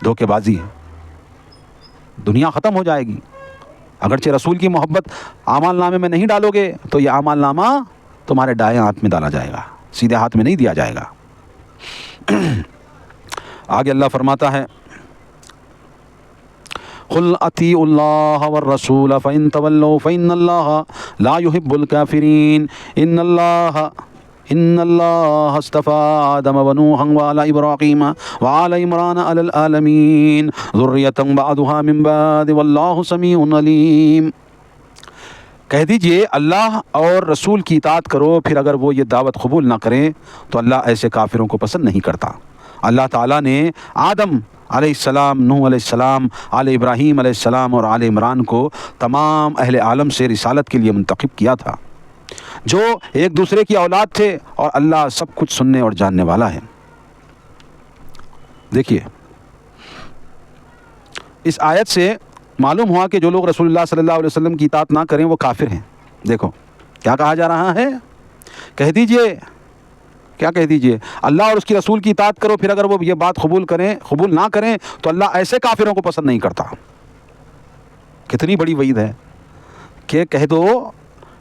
دھوکے بازی ہے۔ دنیا ختم ہو جائے گی اگرچہ رسول کی محبت اعمال نامے میں نہیں ڈالو گے تو یہ اعمال نامہ تمہارے دائیں ہاتھ میں ڈالا جائے گا، سیدھے ہاتھ میں نہیں دیا جائے گا۔ آگے اللہ فرماتا ہے قل اطیعوا اللہ والرسول فإن تولوا فإن اللہ لا يحب الكافرین ان اللہ اصطفى آدم ونوحا وآل ابراہیم وآل عمران علی العالمین ذریۃ بعضها من بعض واللہ سمیع علیم۔ کہہ دیجئے اللہ اور رسول کی اطاعت کرو، پھر اگر وہ یہ دعوت قبول نہ کریں تو اللہ ایسے کافروں کو پسند نہیں کرتا۔ اللہ تعالیٰ نے آدم علیہ السلام، نوح علیہ السلام، آل ابراہیم علیہ السلام اور آل عمران کو تمام اہل عالم سے رسالت کے لیے منتخب کیا تھا، جو ایک دوسرے کی اولاد تھے، اور اللہ سب کچھ سننے اور جاننے والا ہے۔ دیکھیے اس آیت سے معلوم ہوا کہ جو لوگ رسول اللہ صلی اللہ علیہ وسلم کی اطاعت نہ کریں وہ کافر ہیں۔ دیکھو کیا کہا جا رہا ہے، کہہ دیجئے، کیا کہہ دیجئے، اللہ اور اس کی رسول کی اطاعت کرو، پھر اگر وہ یہ بات قبول نہ کریں تو اللہ ایسے کافروں کو پسند نہیں کرتا۔ کتنی بڑی وعید ہے کہ کہہ دو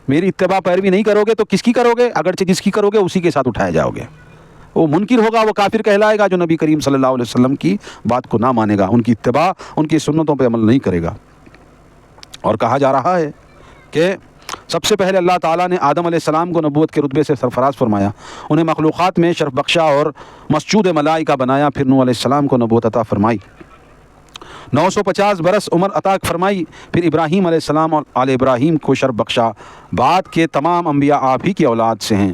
میری اتباع پیروی نہیں کرو گے تو کس کی کرو گے؟ اگرچہ جس کی کرو گے اسی کے ساتھ اٹھائے جاؤ گے۔ وہ منکر ہوگا، وہ کافر کہلائے گا جو نبی کریم صلی اللہ علیہ وسلم کی بات کو نہ مانے گا، ان کی اتباع، ان کی سنتوں پہ عمل نہیں کرے گا۔ اور کہا جا رہا ہے کہ سب سے پہلے اللہ تعالیٰ نے آدم علیہ السلام کو نبوت کے رتبے سے سرفراز فرمایا، انہیں مخلوقات میں شرف بخشا اور مسجود ملائکہ بنایا، پھر نوح علیہ السلام کو نبوت عطا فرمائی، 950 برس عمر عطا فرمائی، پھر ابراہیم علیہ السلام اور آل ابراہیم کو شرف بخشا، بعد کے تمام انبیاء آپ ہی کی اولاد سے ہیں۔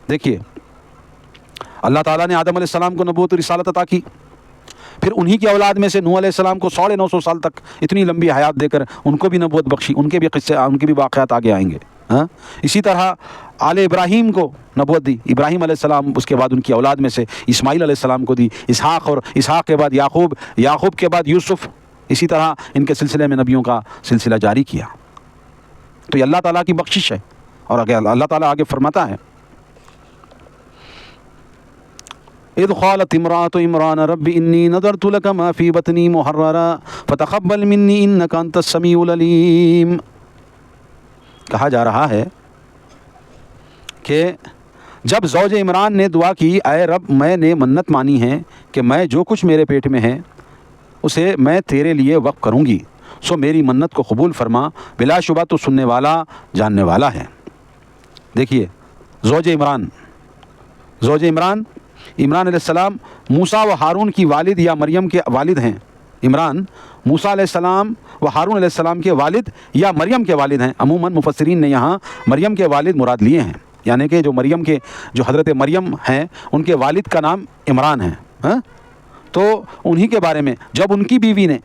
دیکھیے اللہ تعالیٰ نے آدم علیہ السلام کو نبوت و رسالت عطا کی، پھر انہی کی اولاد میں سے نوح علیہ السلام کو 950 سال تک اتنی لمبی حیات دے کر ان کو بھی نبوت بخشی، ان کے بھی قصے، ان کے بھی واقعات آگے آئیں گے۔ اسی طرح آل ابراہیم کو نبوت دی، ابراہیم علیہ السلام، اس کے بعد ان کی اولاد میں سے اسماعیل علیہ السلام کو دی، اسحاق، اور اسحاق کے بعد یعقوب، یعقوب کے بعد یوسف، اسی طرح ان کے سلسلے میں نبیوں کا سلسلہ جاری کیا۔ تو یہ اللہ تعالیٰ کی بخشش ہے۔ اور اللہ تعالیٰ آگے فرماتا ہے اذ قالت امرأة عمران رب انی نذرت لك ما في بطنی محررا فتقبل منی انك انت السمیع العلیم۔ کہا جا رہا ہے کہ جب زوج عمران نے دعا کی، اے رب میں نے منت مانی ہے کہ میں جو کچھ میرے پیٹ میں ہے اسے میں تیرے لیے وقف کروں گی، سو میری منت کو قبول فرما، بلا شبہ تو سننے والا جاننے والا ہے۔ دیکھیے زوج عمران عمران علیہ السلام موسیٰ و ہارون کی والد یا مریم کے والد ہیں۔ عمران موسیٰ علیہ السلام و ہارون علیہ السلام کے والد یا مریم کے والد ہیں۔ عموماً مفسرین نے یہاں مریم کے والد مراد لیے ہیں، یعنی کہ جو حضرت مریم ہیں ان کے والد کا نام عمران ہے۔ تو انہی کے بارے میں جب ان کی بیوی نے،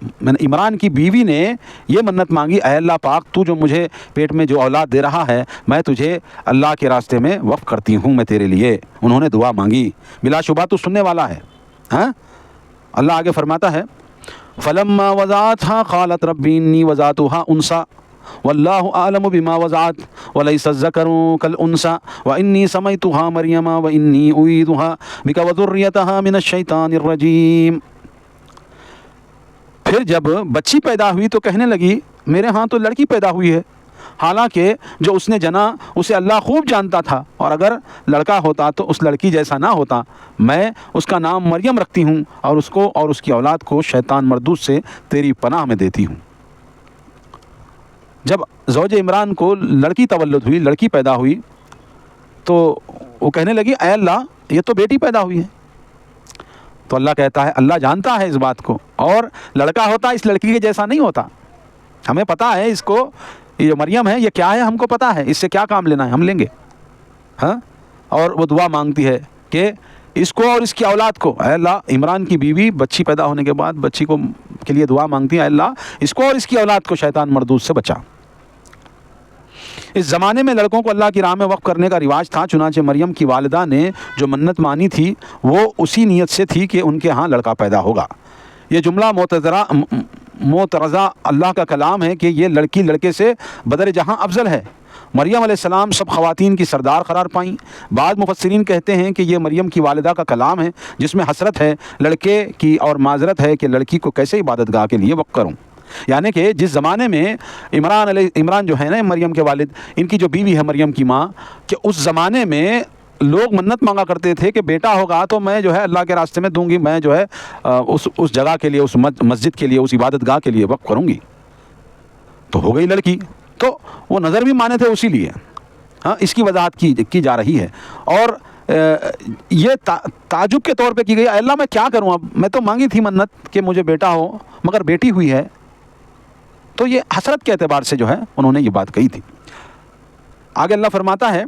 عمران کی بیوی نے یہ منت مانگی، اے اللہ پاک تو جو مجھے پیٹ میں جو اولاد دے رہا ہے میں تجھے اللہ کے راستے میں وقف کرتی ہوں، میں تیرے لیے، انہوں نے دعا مانگی، بلا شبہ تو سننے والا ہے۔ اللہ آگے فرماتا ہے فلما وضعتها قالت رب انی وضعتها انثى واللہ اعلم بما وضعت وليس الذکر كالانثى وانی سمیتها مریم وانی اعیذها بک وذریتها من الشیطان الرجیم۔ پھر جب بچی پیدا ہوئی تو کہنے لگی میرے ہاں تو لڑکی پیدا ہوئی ہے، حالانکہ جو اس نے جنا اسے اللہ خوب جانتا تھا، اور اگر لڑکا ہوتا تو اس لڑکی جیسا نہ ہوتا، میں اس کا نام مریم رکھتی ہوں اور اس کو اور اس کی اولاد کو شیطان مردود سے تیری پناہ میں دیتی ہوں۔ جب زوج عمران کو لڑکی تولد ہوئی، لڑکی پیدا ہوئی، تو وہ کہنے لگی اے اللہ یہ تو بیٹی پیدا ہوئی ہے۔ تو اللہ کہتا ہے اللہ جانتا ہے اس بات کو، اور لڑکا ہوتا اس لڑکی کے جیسا نہیں ہوتا، ہمیں پتہ ہے اس کو، یہ مریم ہے یہ کیا ہے ہم کو پتہ ہے، اس سے کیا کام لینا ہے ہم لیں گے. ہاں، اور وہ دعا مانگتی ہے کہ اس کو اور اس کی اولاد کو، اے اللہ، عمران کی بیوی بچی پیدا ہونے کے بعد بچی کو کے لیے دعا مانگتی ہے، اے اللہ اس کو اور اس کی اولاد کو شیطان مردود سے بچا. اس زمانے میں لڑکوں کو اللہ کی راہ میں وقف کرنے کا رواج تھا، چنانچہ مریم کی والدہ نے جو منت مانی تھی وہ اسی نیت سے تھی کہ ان کے ہاں لڑکا پیدا ہوگا. یہ جملہ معترضہ اللہ کا کلام ہے کہ یہ لڑکی لڑکے سے بدر جہاں افضل ہے. مریم علیہ السلام سب خواتین کی سردار قرار پائیں. بعض مفسرین کہتے ہیں کہ یہ مریم کی والدہ کا کلام ہے جس میں حسرت ہے لڑکے کی اور معذرت ہے کہ لڑکی کو کیسے عبادت گاہ کے لیے وقف کروں. یعنی کہ جس زمانے میں عمران جو ہے نا مریم کے والد، ان کی جو بیوی ہے مریم کی ماں، کہ اس زمانے میں لوگ منت مانگا کرتے تھے کہ بیٹا ہوگا تو میں جو ہے اللہ کے راستے میں دوں گی، میں جو ہے اس جگہ کے لیے، اس مسجد کے لیے، اس عبادت گاہ کے لیے وقف کروں گی. تو ہو گئی لڑکی، تو وہ نظر بھی مانے تھے اسی لیے. ہاں، اس کی وضاحت کی جا رہی ہے. اور یہ تعجب کے طور پہ کی گئی، اے اللہ میں کیا کروں، اب میں تو مانگی تھی منت کہ مجھے بیٹا ہو مگر بیٹی ہوئی ہے. تو یہ حسرت کے اعتبار سے جو ہے انہوں نے یہ بات کہی تھی. آگے اللہ فرماتا ہے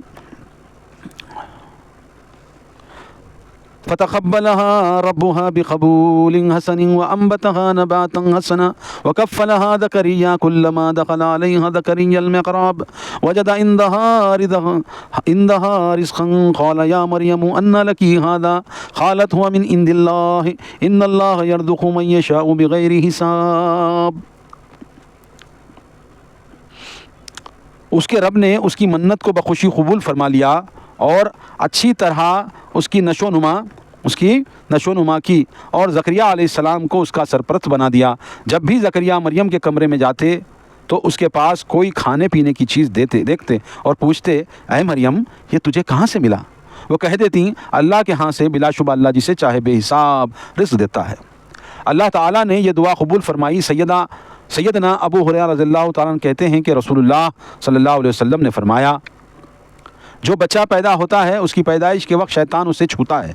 فتقبلها ربها بقبول حسن وأنبتها نباتا حسنا وكفلها زكريا كلما دخل عليها زكريا المحراب وجد عندها رزقا قال يا مريم أن لك هذا قالت هو من عند الله إن الله يرزق من يشاء بغير حساب. اس کے رب نے اس کی منت کو بخوشی قبول فرما لیا اور اچھی طرح اس کی نشو نما کی، اور زکریا علیہ السلام کو اس کا سرپرست بنا دیا. جب بھی زکریا مریم کے کمرے میں جاتے تو اس کے پاس کوئی کھانے پینے کی چیز دیکھتے اور پوچھتے، اے مریم یہ تجھے کہاں سے ملا؟ وہ کہہ دیتی اللہ کے ہاں سے، بلا شبہ اللہ جسے چاہے بے حساب رزق دیتا ہے. اللہ تعالیٰ نے یہ دعا قبول فرمائی. سیدنا ابو ہریرہ رضی اللہ تعالیٰ عنہ کہتے ہیں کہ رسول اللہ صلی اللہ علیہ وسلم نے فرمایا، جو بچہ پیدا ہوتا ہے اس کی پیدائش کے وقت شیطان اسے چھوتا ہے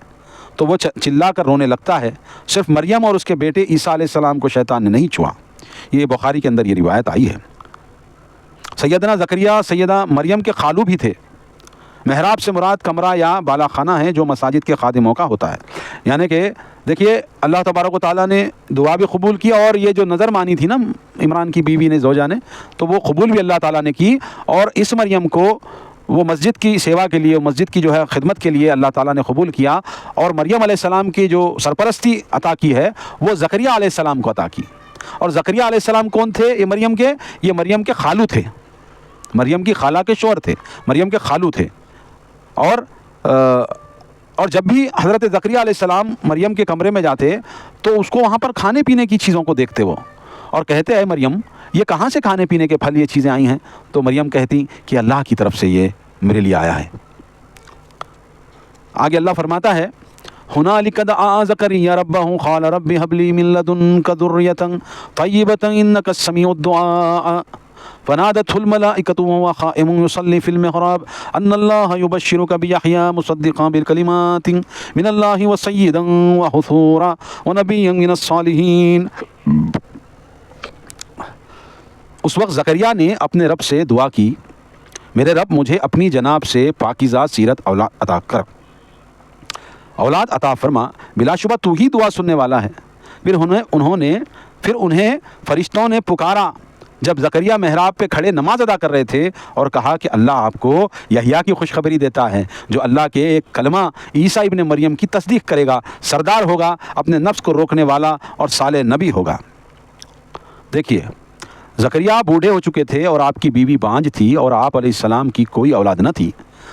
تو وہ چلا کر رونے لگتا ہے. صرف مریم اور اس کے بیٹے عیسیٰ علیہ السلام کو شیطان نے نہیں چھوا. یہ بخاری کے اندر یہ روایت آئی ہے. سیدنا زکریا سیدہ مریم کے خالو بھی تھے. محراب سے مراد کمرہ یا بالا خانہ ہے جو مساجد کے خادموں کا ہوتا ہے. یعنی کہ دیکھیے اللہ تبارک و تعالیٰ نے دعا بھی قبول کی، اور یہ جو نظر مانی تھی نا عمران کی بیوی نے، زوجہ نے، تو وہ قبول بھی اللہ تعالیٰ نے کی. اور اس مریم کو وہ مسجد کی سیوا کے لیے، مسجد کی جو ہے خدمت کے لیے اللہ تعالیٰ نے قبول کیا. اور مریم علیہ السلام کی جو سرپرستی عطا کی ہے وہ زکریا علیہ السلام کو عطا کی. اور زکریا علیہ السلام کون تھے؟ یہ مریم کے خالو تھے، مریم کی خالہ کے شوہر تھے، مریم کے خالو تھے. اور جب بھی حضرت زکریا علیہ السلام مریم کے کمرے میں جاتے تو اس کو وہاں پر کھانے پینے کی چیزوں کو دیکھتے وہ، اور کہتے اے مریم یہ کہاں سے کھانے پینے کے پھل، یہ چیزیں آئی ہیں؟ تو مریم کہتی کہ اللہ کی طرف سے یہ میرے لیے آیا ہے. آگے اللہ فرماتا ہے هنالك دعا زكريا ربه قال رب هب لي من لدنك ذرية طيبة إنك السميع الدعاء فنادته الملائكة وهو قائم يصلي في المحراب أن الله يبشرك بيحيى مصدقا بالكلمات من الله وسيدا وحصورا ونبيا من الصالحين. اس وقت زکریا نے اپنے رب سے دعا کی، میرے رب مجھے اپنی جناب سے پاکیزہ سیرت اولاد عطا فرما، بلا شبہ تو ہی دعا سننے والا ہے. پھر انہیں فرشتوں نے پکارا جب زکریا محراب پہ کھڑے نماز ادا کر رہے تھے، اور کہا کہ اللہ آپ کو یحییٰ کی خوشخبری دیتا ہے جو اللہ کے ایک کلمہ عیسیٰ ابن مریم کی تصدیق کرے گا، سردار ہوگا، اپنے نفس کو روکنے والا اور صالح نبی ہوگا. دیکھیے زکریا بوڑھے ہو چکے تھے اور آپ کی بیوی بانجھ تھی اور آپ علیہ السلام کی کوئی اولاد نہ تھی،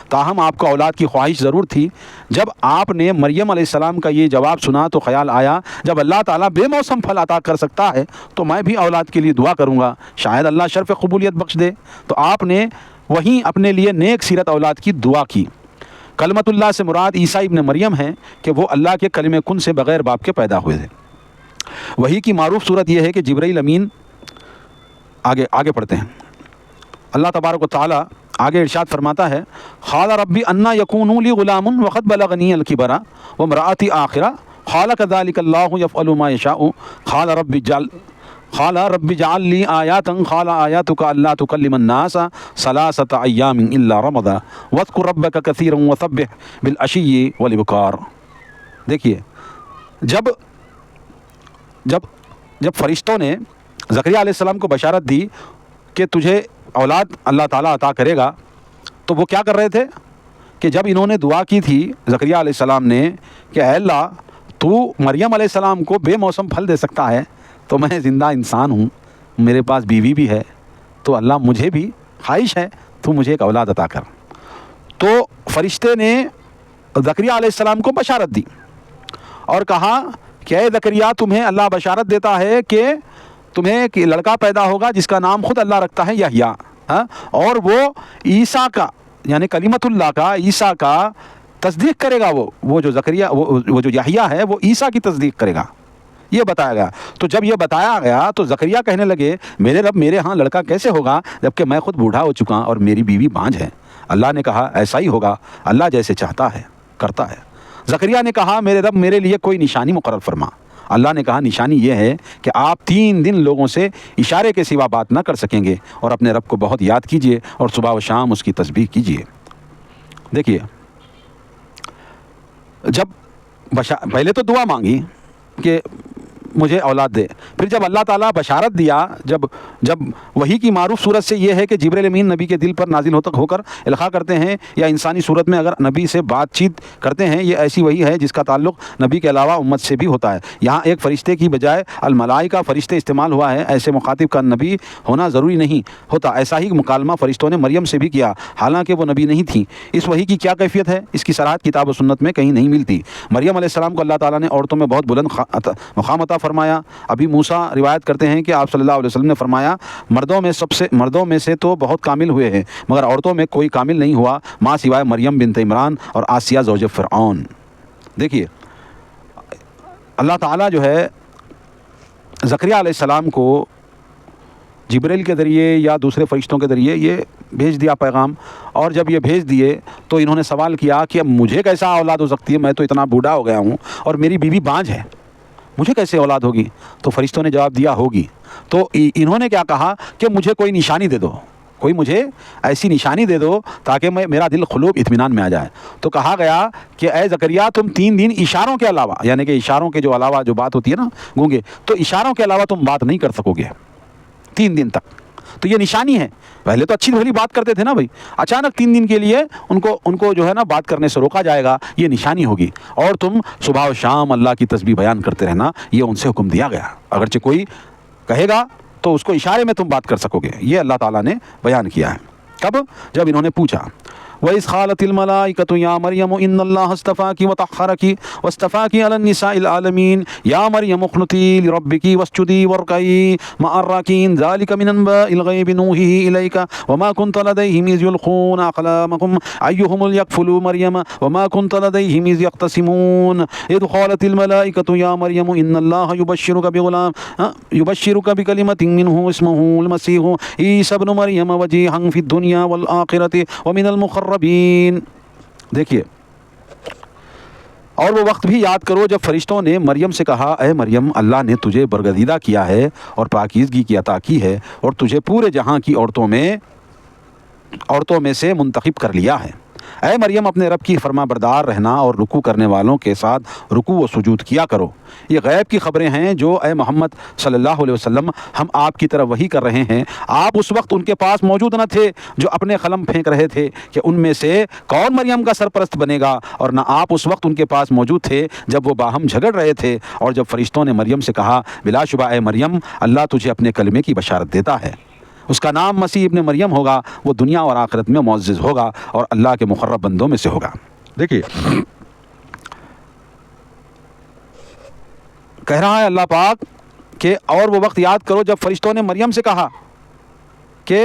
تاہم آپ کو اولاد کی خواہش ضرور تھی. جب آپ نے مریم علیہ السلام کا یہ جواب سنا تو خیال آیا جب اللہ تعالیٰ بے موسم پھل عطا کر سکتا ہے تو میں بھی اولاد کے لیے دعا کروں گا، شاید اللہ شرف قبولیت بخش دے. تو آپ نے وہیں اپنے لیے نیک سیرت اولاد کی دعا کی. کلمت اللہ سے مراد عیسیٰ ابن مریم ہیں کہ وہ اللہ کے کلمہ کن سے بغیر باپ کے پیدا ہوئے تھے. وحی کی معروف صورت یہ ہے کہ جبرائیل امین آگے پڑھتے ہیں. اللہ تبارک و تعالیٰ آگے ارشاد فرماتا ہے قال ربی انا یکون لی غلام وقد بلغنی الکبر وامرأتی آخرہ قال كذلك الله يفعل ما يشاء قال رب اجعل لي آيات قال آياتك ألا تكلم الناس 3 أيام إلا رمضا واذكر ربك كثيرا وسبح بالعشي والإبكار۔ دیکھیے جب فرشتوں نے زکریا علیہ السلام کو بشارت دی کہ تجھے اولاد اللہ تعالیٰ عطا کرے گا، تو وہ کیا کر رہے تھے کہ جب انہوں نے دعا کی تھی زکریا علیہ السلام نے کہ اے اللہ تو مریم علیہ السلام کو بے موسم پھل دے سکتا ہے، تو میں زندہ انسان ہوں، میرے پاس بیوی بھی ہے، تو اللہ مجھے بھی خواہش ہے تو مجھے ایک اولاد عطا کر۔ تو فرشتے نے زکریا علیہ السلام کو بشارت دی اور کہا کہ اے زکریا تمہیں اللہ بشارت دیتا ہے کہ تمہیں ایک لڑکا پیدا ہوگا جس کا نام خود اللہ رکھتا ہے یحییٰ، اور وہ عیسیٰ کا یعنی کلمت اللہ کا عیسیٰ کا تصدیق کرے گا، وہ جو زکریا وہ جو یحییٰ ہے وہ عیسیٰ کی تصدیق کرے گا، یہ بتایا گیا۔ تو جب یہ بتایا گیا تو زکریا کہنے لگے میرے رب میرے ہاں لڑکا کیسے ہوگا جبکہ میں خود بوڑھا ہو چکا اور میری بیوی بانجھ ہے؟ اللہ نے کہا ایسا ہی ہوگا، اللہ جیسے چاہتا ہے کرتا ہے۔ زکریا نے کہا میرے رب میرے لیے کوئی نشانی مقرر فرما۔ اللہ نے کہا نشانی یہ ہے کہ آپ 3 دن لوگوں سے اشارے کے سوا بات نہ کر سکیں گے، اور اپنے رب کو بہت یاد کیجئے اور صبح و شام اس کی تسبیح کیجئے۔ دیکھیے جب پہلے تو دعا مانگی کہ مجھے اولاد دے، پھر جب اللہ تعالیٰ بشارت دیا، جب وحی کی معروف صورت سے یہ ہے کہ جبرائیل امین نبی کے دل پر نازل ہو کر القاء کرتے ہیں، یا انسانی صورت میں اگر نبی سے بات چیت کرتے ہیں، یہ ایسی وحی ہے جس کا تعلق نبی کے علاوہ امت سے بھی ہوتا ہے۔ یہاں ایک فرشتے کی بجائے الملائکہ فرشتے استعمال ہوا ہے، ایسے مخاطب کا نبی ہونا ضروری نہیں ہوتا۔ ایسا ہی مکالمہ فرشتوں نے مریم سے بھی کیا، حالانکہ وہ نبی نہیں تھیں۔ اس وحی کی کیا کیفیت ہے، اس کی صراحت کتاب و سنت میں کہیں نہیں ملتی۔ مریم علیہ السلام کو اللہ تعالیٰ نے عورتوں میں بہت بلند مقام عطا فرمایا۔ ابھی موسیٰ روایت کرتے ہیں کہ آپ صلی اللہ علیہ وسلم نے فرمایا مردوں میں سے تو بہت کامل ہوئے ہیں مگر عورتوں میں کوئی کامل نہیں ہوا ماں سوائے مریم بنت عمران اور آسیہ زوج فرعون۔ دیکھیے اللہ تعالیٰ جو ہے زکریا علیہ السلام کو جبرائیل کے ذریعے یا دوسرے فرشتوں کے ذریعے یہ بھیج دیا پیغام، اور جب یہ بھیج دیے تو انہوں نے سوال کیا کہ اب مجھے کیسا اولاد ہو سکتی ہے، میں تو اتنا بوڑھا ہو گیا ہوں اور میری بیوی بانجھ ہے، مجھے کیسے اولاد ہوگی؟ تو فرشتوں نے جواب دیا ہوگی۔ تو انہوں نے کیا کہا کہ مجھے کوئی نشانی دے دو، کوئی مجھے ایسی نشانی دے دو تاکہ میرا دل قلوب اطمینان میں آ جائے۔ تو کہا گیا کہ اے زکریا تم 3 دن اشاروں کے علاوہ، یعنی کہ اشاروں کے جو علاوہ جو بات ہوتی ہے نا گونگے، تو اشاروں کے علاوہ تم بات نہیں کر سکو گے 3 دن تک۔ تو یہ نشانی ہے۔ پہلے تو اچھی بھلی بات کرتے تھے نا بھائی، اچانک 3 دن کے لیے ان کو جو ہے نا بات کرنے سے روکا جائے گا، یہ نشانی ہوگی۔ اور تم صبح و شام اللہ کی تسبیح بیان کرتے رہنا، یہ ان سے حکم دیا گیا۔ اگرچہ کوئی کہے گا تو اس کو اشارے میں تم بات کر سکو گے، یہ اللہ تعالیٰ نے بیان کیا ہے۔ کب؟ جب انہوں نے پوچھا وَإِذْ قَالَتِ الْمَلَائِكَةُ يَا مَرْيَمُ إِنَّ اللَّهَ اصْطَفَاكِ وَطَهَّرَكِ وَاصْطَفَاكِ عَلَى النِّسَاءِ الْعَالَمِينَ يَا مَرْيَمُ اقْنُتِي لِرَبِّكِ وَاسْجُدِي وَارْكَعِي مَعَ الرَّاكِعِينَ ذَلِكَ مِنْ أَنْبَاءِ الْغَيْبِ نُوحِيهِ إِلَيْكَ وَمَا كُنْتَ لَدَيْهِمْ إِذْ يُلْقُونَ أَقْلَامَهُمْ أَيُّهُمْ يَكْفُلُ مَرْيَمَ وَمَا كُنْتَ لَدَيْهِمْ إِذْ يَخْتَصِمُونَ إِذْ قَالَتِ الْمَلَائِكَةُ يَا مَرْيَمُ إِنَّ اللَّهَ يُبَشِّرُكَ بِكَلِمَةٍ مِّنْهُ اسْمُهُ الْمَسِيحُ عِيسَى ابْنُ مَرْيَمَ وَجِيهًا فِي الدُّنْيَا وَالْآخِرَةِ وَمِنَ الْمُقَرَّبِينَ۔ دیکھیے اور وہ وقت بھی یاد کرو جب فرشتوں نے مریم سے کہا اے مریم اللہ نے تجھے برگزیدہ کیا ہے اور پاکیزگی کی عطا کی ہے اور تجھے پورے جہاں کی عورتوں میں سے منتخب کر لیا ہے۔ اے مریم اپنے رب کی فرما بردار رہنا اور رکوع کرنے والوں کے ساتھ رکوع و سجود کیا کرو۔ یہ غیب کی خبریں ہیں جو اے محمد صلی اللہ علیہ وسلم ہم آپ کی طرف وحی کر رہے ہیں۔ آپ اس وقت ان کے پاس موجود نہ تھے جو اپنے قلم پھینک رہے تھے کہ ان میں سے کون مریم کا سرپرست بنے گا، اور نہ آپ اس وقت ان کے پاس موجود تھے جب وہ باہم جھگڑ رہے تھے۔ اور جب فرشتوں نے مریم سے کہا بلا شبہ اے مریم اللہ تجھے اپنے کلمے کی بشارت دیتا ہے، اس کا نام مسیح ابن مریم ہوگا، وہ دنیا اور آخرت میں معزز ہوگا اور اللہ کے مقرب بندوں میں سے ہوگا۔ دیکھیے کہہ رہا ہے اللہ پاک کہ اور وہ وقت یاد کرو جب فرشتوں نے مریم سے کہا کہ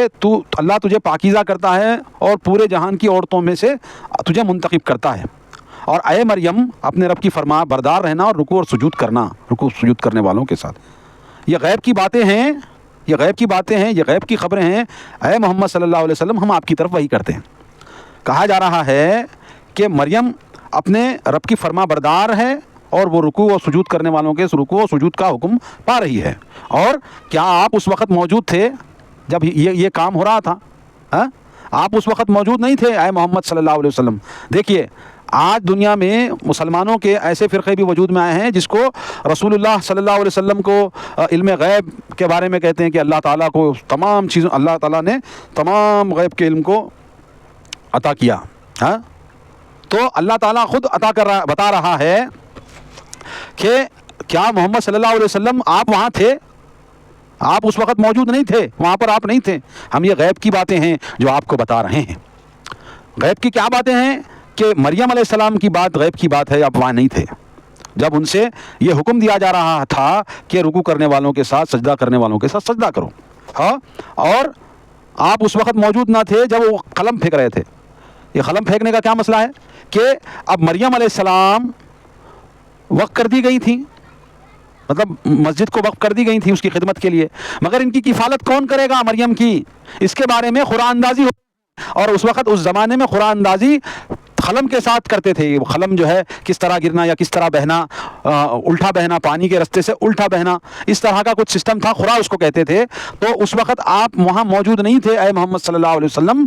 اللہ تجھے پاکیزہ کرتا ہے اور پورے جہان کی عورتوں میں سے تجھے منتخب کرتا ہے، اور اے مریم اپنے رب کی فرما بردار رہنا اور رکوع سجود کرنے والوں کے ساتھ۔ یہ غیب کی باتیں ہیں، یہ غیب کی خبریں ہیں۔ اے محمد صلی اللہ علیہ وسلم ہم آپ کی طرف وحی کرتے ہیں۔ کہا جا رہا ہے کہ مریم اپنے رب کی فرما بردار ہے اور وہ رکوع و سجود کرنے والوں کے رکوع و سجود کا حکم پا رہی ہے۔ اور کیا آپ اس وقت موجود تھے جب یہ کام ہو رہا تھا؟ آپ اس وقت موجود نہیں تھے اے محمد صلی اللہ علیہ وسلم؟ دیکھیے آج دنیا میں مسلمانوں کے ایسے فرقے بھی وجود میں آئے ہیں جس کو رسول اللہ صلی اللہ علیہ وسلم کو علم غیب کے بارے میں کہتے ہیں کہ اللہ تعالیٰ کو تمام چیزوں، اللہ تعالیٰ نے تمام غیب کے علم کو عطا کیا۔ تو اللہ تعالیٰ خود بتا رہا ہے کہ کیا محمد صلی اللہ علیہ وسلم آپ وہاں تھے؟ آپ اس وقت موجود نہیں تھے، وہاں پر آپ نہیں تھے۔ ہم یہ غیب کی باتیں ہیں جو آپ کو بتا رہے ہیں۔ غیب کی کیا باتیں ہیں؟ کہ مریم علیہ السلام کی بات غیب کی بات ہے، آپ وہاں نہیں تھے جب ان سے یہ حکم دیا جا رہا تھا کہ رکوع کرنے والوں کے ساتھ سجدہ کرنے والوں کے ساتھ سجدہ کرو۔ اور آپ اس وقت موجود نہ تھے جب وہ قلم پھینک رہے تھے۔ یہ قلم پھینکنے کا کیا مسئلہ ہے کہ اب مریم علیہ السلام وقف کر دی گئی تھی، مطلب مسجد کو وقف کر دی گئی تھی اس کی خدمت کے لیے، مگر ان کی کفالت کون کرے گا مریم کی؟ اس کے بارے میں قرآن اندازی اور اس وقت اس زمانے میں قرآن اندازی قلم کے ساتھ کرتے تھے۔ قلم جو ہے کس طرح گرنا یا کس طرح بہنا، الٹا بہنا، پانی کے رستے سے الٹا بہنا، اس طرح کا کچھ سسٹم تھا، خورا اس کو کہتے تھے۔ تو اس وقت آپ وہاں موجود نہیں تھے اے محمد صلی اللہ علیہ وسلم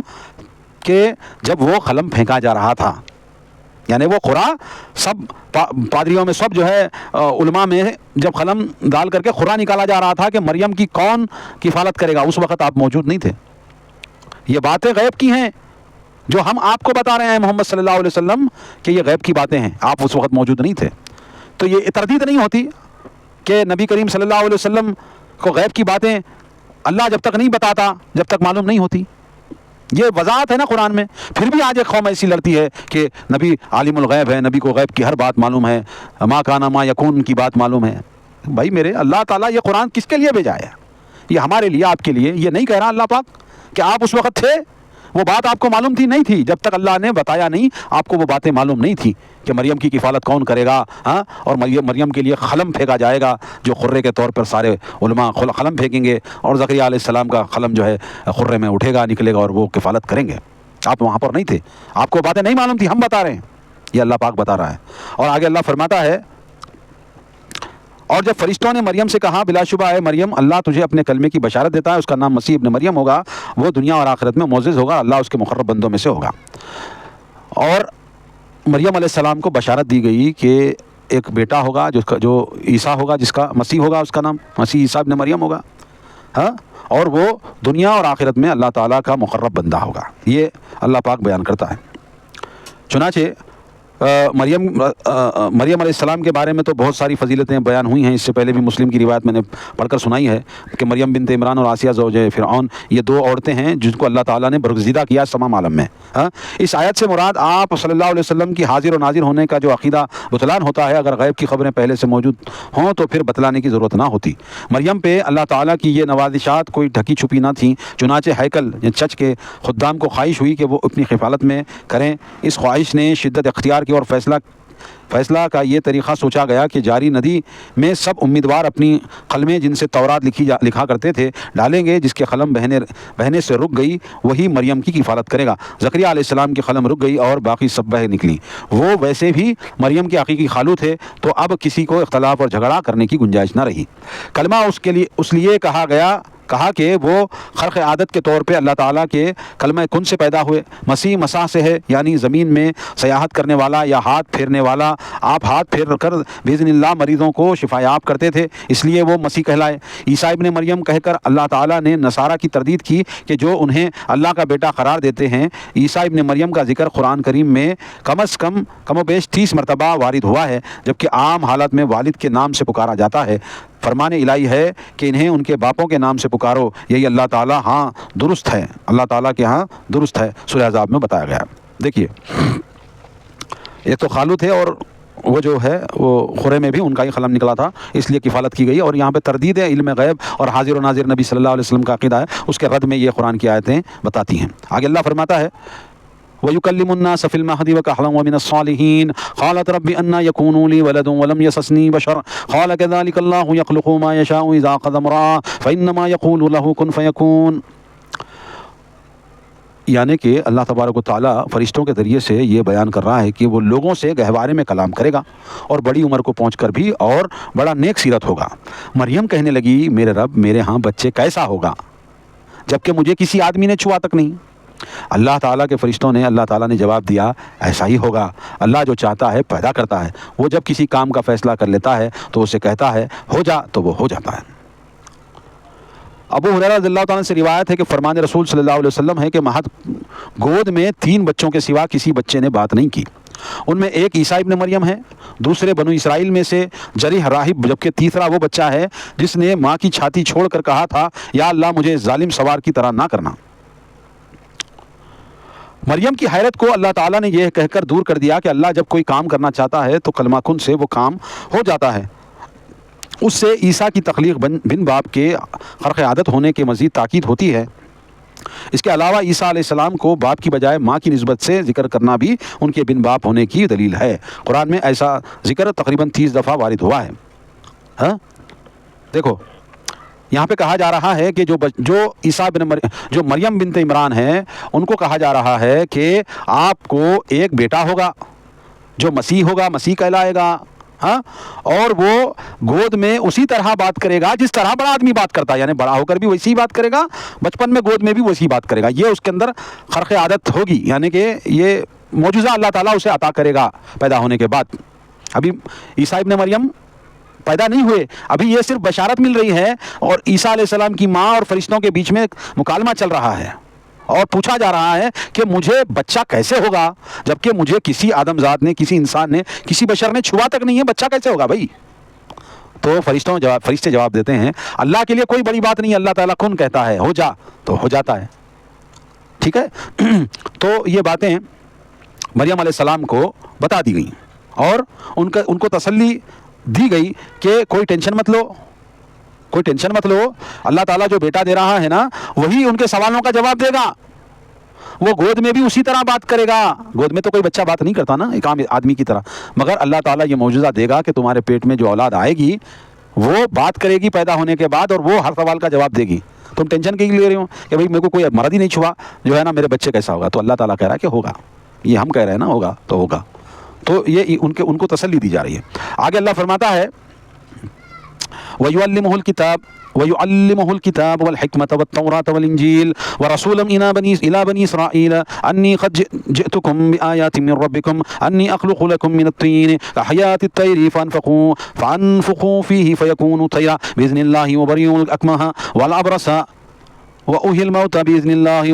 کہ جب وہ قلم پھینکا جا رہا تھا، یعنی وہ خورا سب پادریوں میں سب جو ہے علماء میں جب قلم ڈال کر کے خورا نکالا جا رہا تھا کہ مریم کی کون کفالت کرے گا، اس وقت آپ موجود نہیں تھے۔ یہ باتیں غیب کی ہیں جو ہم آپ کو بتا رہے ہیں محمد صلی اللہ علیہ وسلم کہ یہ غیب کی باتیں ہیں، آپ اس وقت موجود نہیں تھے۔ تو یہ تردید نہیں ہوتی کہ نبی کریم صلی اللہ علیہ وسلم کو غیب کی باتیں اللہ جب تک نہیں بتاتا، جب تک معلوم نہیں ہوتی۔ یہ وضاحت ہے نا قرآن میں۔ پھر بھی آج ایک قوم ایسی لڑتی ہے کہ نبی عالم الغیب ہے، نبی کو غیب کی ہر بات معلوم ہے، ما کانا ما یکون کی بات معلوم ہے۔ بھائی میرے، اللہ تعالیٰ یہ قرآن کس کے لیے بھیجا ہے؟ یہ ہمارے لیے، آپ کے لیے۔ یہ نہیں کہہ رہا اللہ پاک کہ آپ اس وقت تھے، وہ بات آپ کو معلوم تھی؟ نہیں تھی، جب تک اللہ نے بتایا نہیں آپ کو وہ باتیں معلوم نہیں تھی کہ مریم کی کفالت کون کرے گا، اور مریم کے لیے قلم پھینکا جائے گا جو خرے کے طور پر سارے علماء قلم پھینکیں گے، اور زکریا علیہ السلام کا قلم جو ہے خرے میں اٹھے گا، نکلے گا، اور وہ کفالت کریں گے۔ آپ وہاں پر نہیں تھے، آپ کو باتیں نہیں معلوم تھی، ہم بتا رہے ہیں، یہ اللہ پاک بتا رہا ہے۔ اور آگے اللہ فرماتا ہے، اور جب فرشتوں نے مریم سے کہا بلا شبہ ہے مریم اللہ تجھے اپنے کلمے کی بشارت دیتا ہے، اس کا نام مسیح ابن مریم ہوگا، وہ دنیا اور آخرت میں معزز ہوگا، اللہ اس کے مقرب بندوں میں سے ہوگا۔ اور مریم علیہ السلام کو بشارت دی گئی کہ ایک بیٹا ہوگا جو عیسیٰ ہوگا، جس کا مسیح ہوگا، اس کا نام مسیح عیسیٰ ابن مریم ہوگا، اور وہ دنیا اور آخرت میں اللہ تعالیٰ کا مقرب بندہ ہوگا۔ یہ اللہ پاک بیان کرتا ہے۔ چنانچہ مریم علیہ السلام کے بارے میں تو بہت ساری فضیلتیں بیان ہوئی ہیں، اس سے پہلے بھی مسلم کی روایت میں نے پڑھ کر سنائی ہے کہ مریم بنت عمران اور آسیہ زوجہ فرعون، یہ دو عورتیں ہیں جن کو اللہ تعالیٰ نے برگزیدہ کیا تمام عالم میں۔ اس آیت سے مراد آپ صلی اللہ علیہ وسلم کی حاضر و ناظر ہونے کا جو عقیدہ بتلان ہوتا ہے، اگر غیب کی خبریں پہلے سے موجود ہوں تو پھر بتلانے کی ضرورت نہ ہوتی۔ مریم پہ اللہ تعالیٰ کی یہ نوازشات کوئی ڈھکی چھپی نہ تھیں، چنانچہ ہیکل چرچ کے خدام کو خواہش ہوئی کہ وہ اپنی حفاظت میں کریں۔ اس خواہش نے شدت اختیار کی اور فیصلہ کا یہ طریقہ سوچا گیا کہ جاری ندی میں سب امیدوار اپنی قلمیں جن سے تورات لکھا کرتے تھے ڈالیں گے، جس کے قلم بہنے سے رک گئی وہی مریم کی کفالت کرے گا۔ زکریا علیہ السلام کی قلم رک گئی اور باقی سب بہہ نکلی۔ وہ ویسے بھی مریم کے حقیقی خالو تھے، تو اب کسی کو اختلاف اور جھگڑا کرنے کی گنجائش نہ رہی۔ کلمہ اس لیے کہا کہ وہ خرق عادت کے طور پہ اللہ تعالیٰ کے کلمہ کن سے پیدا ہوئے۔ مسیح مساح سے ہے، یعنی زمین میں سیاحت کرنے والا یا ہاتھ پھیرنے والا۔ آپ ہاتھ پھیر کر باذن اللہ مریضوں کو شفا یاب کرتے تھے، اس لیے وہ مسیح کہلائے۔ عیسیٰ ابن مریم کہہ کر اللہ تعالیٰ نے نصارہ کی تردید کی کہ جو انہیں اللہ کا بیٹا قرار دیتے ہیں۔ عیسیٰ ابن مریم کا ذکر قرآن کریم میں کم و بیش 30 مرتبہ وارد ہوا ہے، جبکہ عام حالت میں والد کے نام سے پکارا جاتا ہے۔ فرمان الہی ہے کہ انہیں ان کے باپوں کے نام سے پکارو، یہی اللہ تعالیٰ درست ہے، اللہ تعالیٰ کے ہاں درست ہے، سورہ احزاب میں بتایا گیا۔ دیکھیے ایک تو خالو تھے، اور وہ جو ہے وہ خورے میں بھی ان کا ہی قلم نکلا تھا، اس لیے کفالت کی گئی۔ اور یہاں پہ تردید ہے علم غیب اور حاضر و ناظر نبی صلی اللہ علیہ وسلم کا عقیدہ ہے، اس کے رد میں یہ قرآن کی آیتیں بتاتی ہیں۔ آگے اللہ فرماتا ہے وَيُكَلِّمُ النَّاسَ فِي الْمَهْدِ وَكَهْلًا وَمِنَ الصَّالِحِينَ قَالَتْ رَبِّ أَنَّىٰ يَكُونُ لِي وَلَدٌ وَلَمْ يَمْسَسْنِي بَشَرٌ قَالَ كَذَٰلِكَ اللَّهُ يَخْلُقُ مَا يَشَاءُ إِذَا قَضَىٰ أَمْرًا فَإِنَّمَا يَقُولُ لَهُ كُن فَيَكُونُ۔ یعنی کہ اللہ تبارک و تعالیٰ فرشتوں کے ذریعے سے یہ بیان کر رہا ہے کہ وہ لوگوں سے گہوارے میں کلام کرے گا اور بڑی عمر کو پہنچ کر بھی اور بڑا نیک سیرت ہوگا۔ مریم کہنے لگی میرے رب میرے ہاں بچے کیسا ہوگا جبکہ مجھے کسی آدمی نے چھوا تک نہیں۔ اللہ تعالیٰ کے فرشتوں نے اللہ تعالیٰ نے جواب دیا ایسا ہی ہوگا، اللہ جو چاہتا ہے پیدا کرتا ہے، وہ جب کسی کام کا فیصلہ کر لیتا ہے تو اسے کہتا ہے ہو جا تو وہ ہو جاتا ہے۔ ابو ہریرہ رضی اللہ تعالیٰ سے روایت ہے کہ فرمان رسول صلی اللہ علیہ وسلم ہے کہ محض گود میں 3 بچوں کے سوا کسی بچے نے بات نہیں کی، ان میں ایک عیسیٰ ابن مریم ہے، دوسرے بنو اسرائیل میں سے جریح راہب، جبکہ تیسرا وہ بچہ ہے جس نے ماں کی چھاتی چھوڑ کر کہا تھا یا اللہ مجھے ظالم سوار کی طرح نہ کرنا۔ مریم کی حیرت کو اللہ تعالیٰ نے یہ کہہ کر دور کر دیا کہ اللہ جب کوئی کام کرنا چاہتا ہے تو کلمہ کن سے وہ کام ہو جاتا ہے۔ اس سے عیسیٰ کی تخلیق بن باپ کے خرق عادت ہونے کے مزید تاکید ہوتی ہے۔ اس کے علاوہ عیسیٰ علیہ السلام کو باپ کی بجائے ماں کی نسبت سے ذکر کرنا بھی ان کے بن باپ ہونے کی دلیل ہے۔ قرآن میں ایسا ذکر تقریباً 30 دفعہ وارد ہوا ہے۔ دیکھو یہاں پہ کہا جا رہا ہے کہ جو مریم بنت عمران ہیں ان کو کہا جا رہا ہے کہ آپ کو ایک بیٹا ہوگا جو مسیح ہوگا، مسیح کہلائے گا، اور وہ گود میں اسی طرح بات کرے گا جس طرح بڑا آدمی بات کرتا ہے، یعنی بڑا ہو کر بھی ویسی بات کرے گا، بچپن میں گود میں بھی ویسی بات کرے گا۔ یہ اس کے اندر خرق عادت ہوگی، یعنی کہ یہ معجزہ اللہ تعالیٰ اسے عطا کرے گا پیدا ہونے کے بعد۔ ابھی عیسیٰ ابن مریم پیدا نہیں ہوئے، ابھی یہ صرف بشارت مل رہی ہے اور عیسیٰ علیہ السلام کی ماں اور فرشتوں کے بیچ میں مکالمہ چل رہا ہے اور پوچھا جا رہا ہے کہ مجھے بچہ کیسے ہوگا جبکہ مجھے کسی آدم ذات نے، کسی انسان نے، کسی بشر نے چھوا تک نہیں ہے، بچہ کیسے ہوگا بھائی؟ تو فرشتے جواب دیتے ہیں اللہ کے لیے کوئی بڑی بات نہیں، اللہ تعالیٰ کن کہتا ہے ہو جا تو ہو جاتا ہے۔ ٹھیک ہے، تو یہ باتیں مریم علیہ السلام کو بتا دی گئیں اور ان کو تسلی دی گئی کہ کوئی ٹینشن مت لو، کوئی ٹینشن مت لو، اللہ تعالیٰ جو بیٹا دے رہا ہے نا وہی ان کے سوالوں کا جواب دے گا، وہ گود میں بھی اسی طرح بات کرے گا۔ گود میں تو کوئی بچہ بات نہیں کرتا نا ایک عام آدمی کی طرح، مگر اللہ تعالیٰ یہ معجزہ دے گا کہ تمہارے پیٹ میں جو اولاد آئے گی وہ بات کرے گی پیدا ہونے کے بعد اور وہ ہر سوال کا جواب دے گی۔ تم ٹینشن کیوں لے رہے ہو کہ بھائی میرے کو کوئی مرض ہی نہیں چھوا جو ہے نا، میرے بچے کیسا ہوگا؟ تو اللہ تعالیٰ کہہ رہا ہے کہ ہوگا، یہ ہم کہہ رہے ہیں نا ہوگا تو ہوگا، تو یہ ان کو تسلی دی جا رہی ہے۔ آگے اللہ فرماتا ہے وَيُعَلِّمُهُ الْكِتَابَ وَالْحِكْمَةَ وَالتَّوْرَاةَ وَالْإِنْجِيلَ وَرَسُولًا إِلَى بَنِي إِسْرَائِيلَ أَنِّي قَدْ جِئْتُكُمْ بِآيَاتٍ مِّن رَّبِّكُمْ أَنِّي أَخْلُقُ لَكُم مِّنَ الطِّينِ كَحَيَاةِ الطَّيْرِ فَأَنفُخُوا فِيهِ فَيَكُونُ طَيْرًا بِإِذْنِ اللَّهِ وَأُبْرِئُ الْأَكْمَهَ وَالْأَبْرَصَ وَأُحْيِي الْمَوْتَىٰ بِإِذْنِ اللَّهِ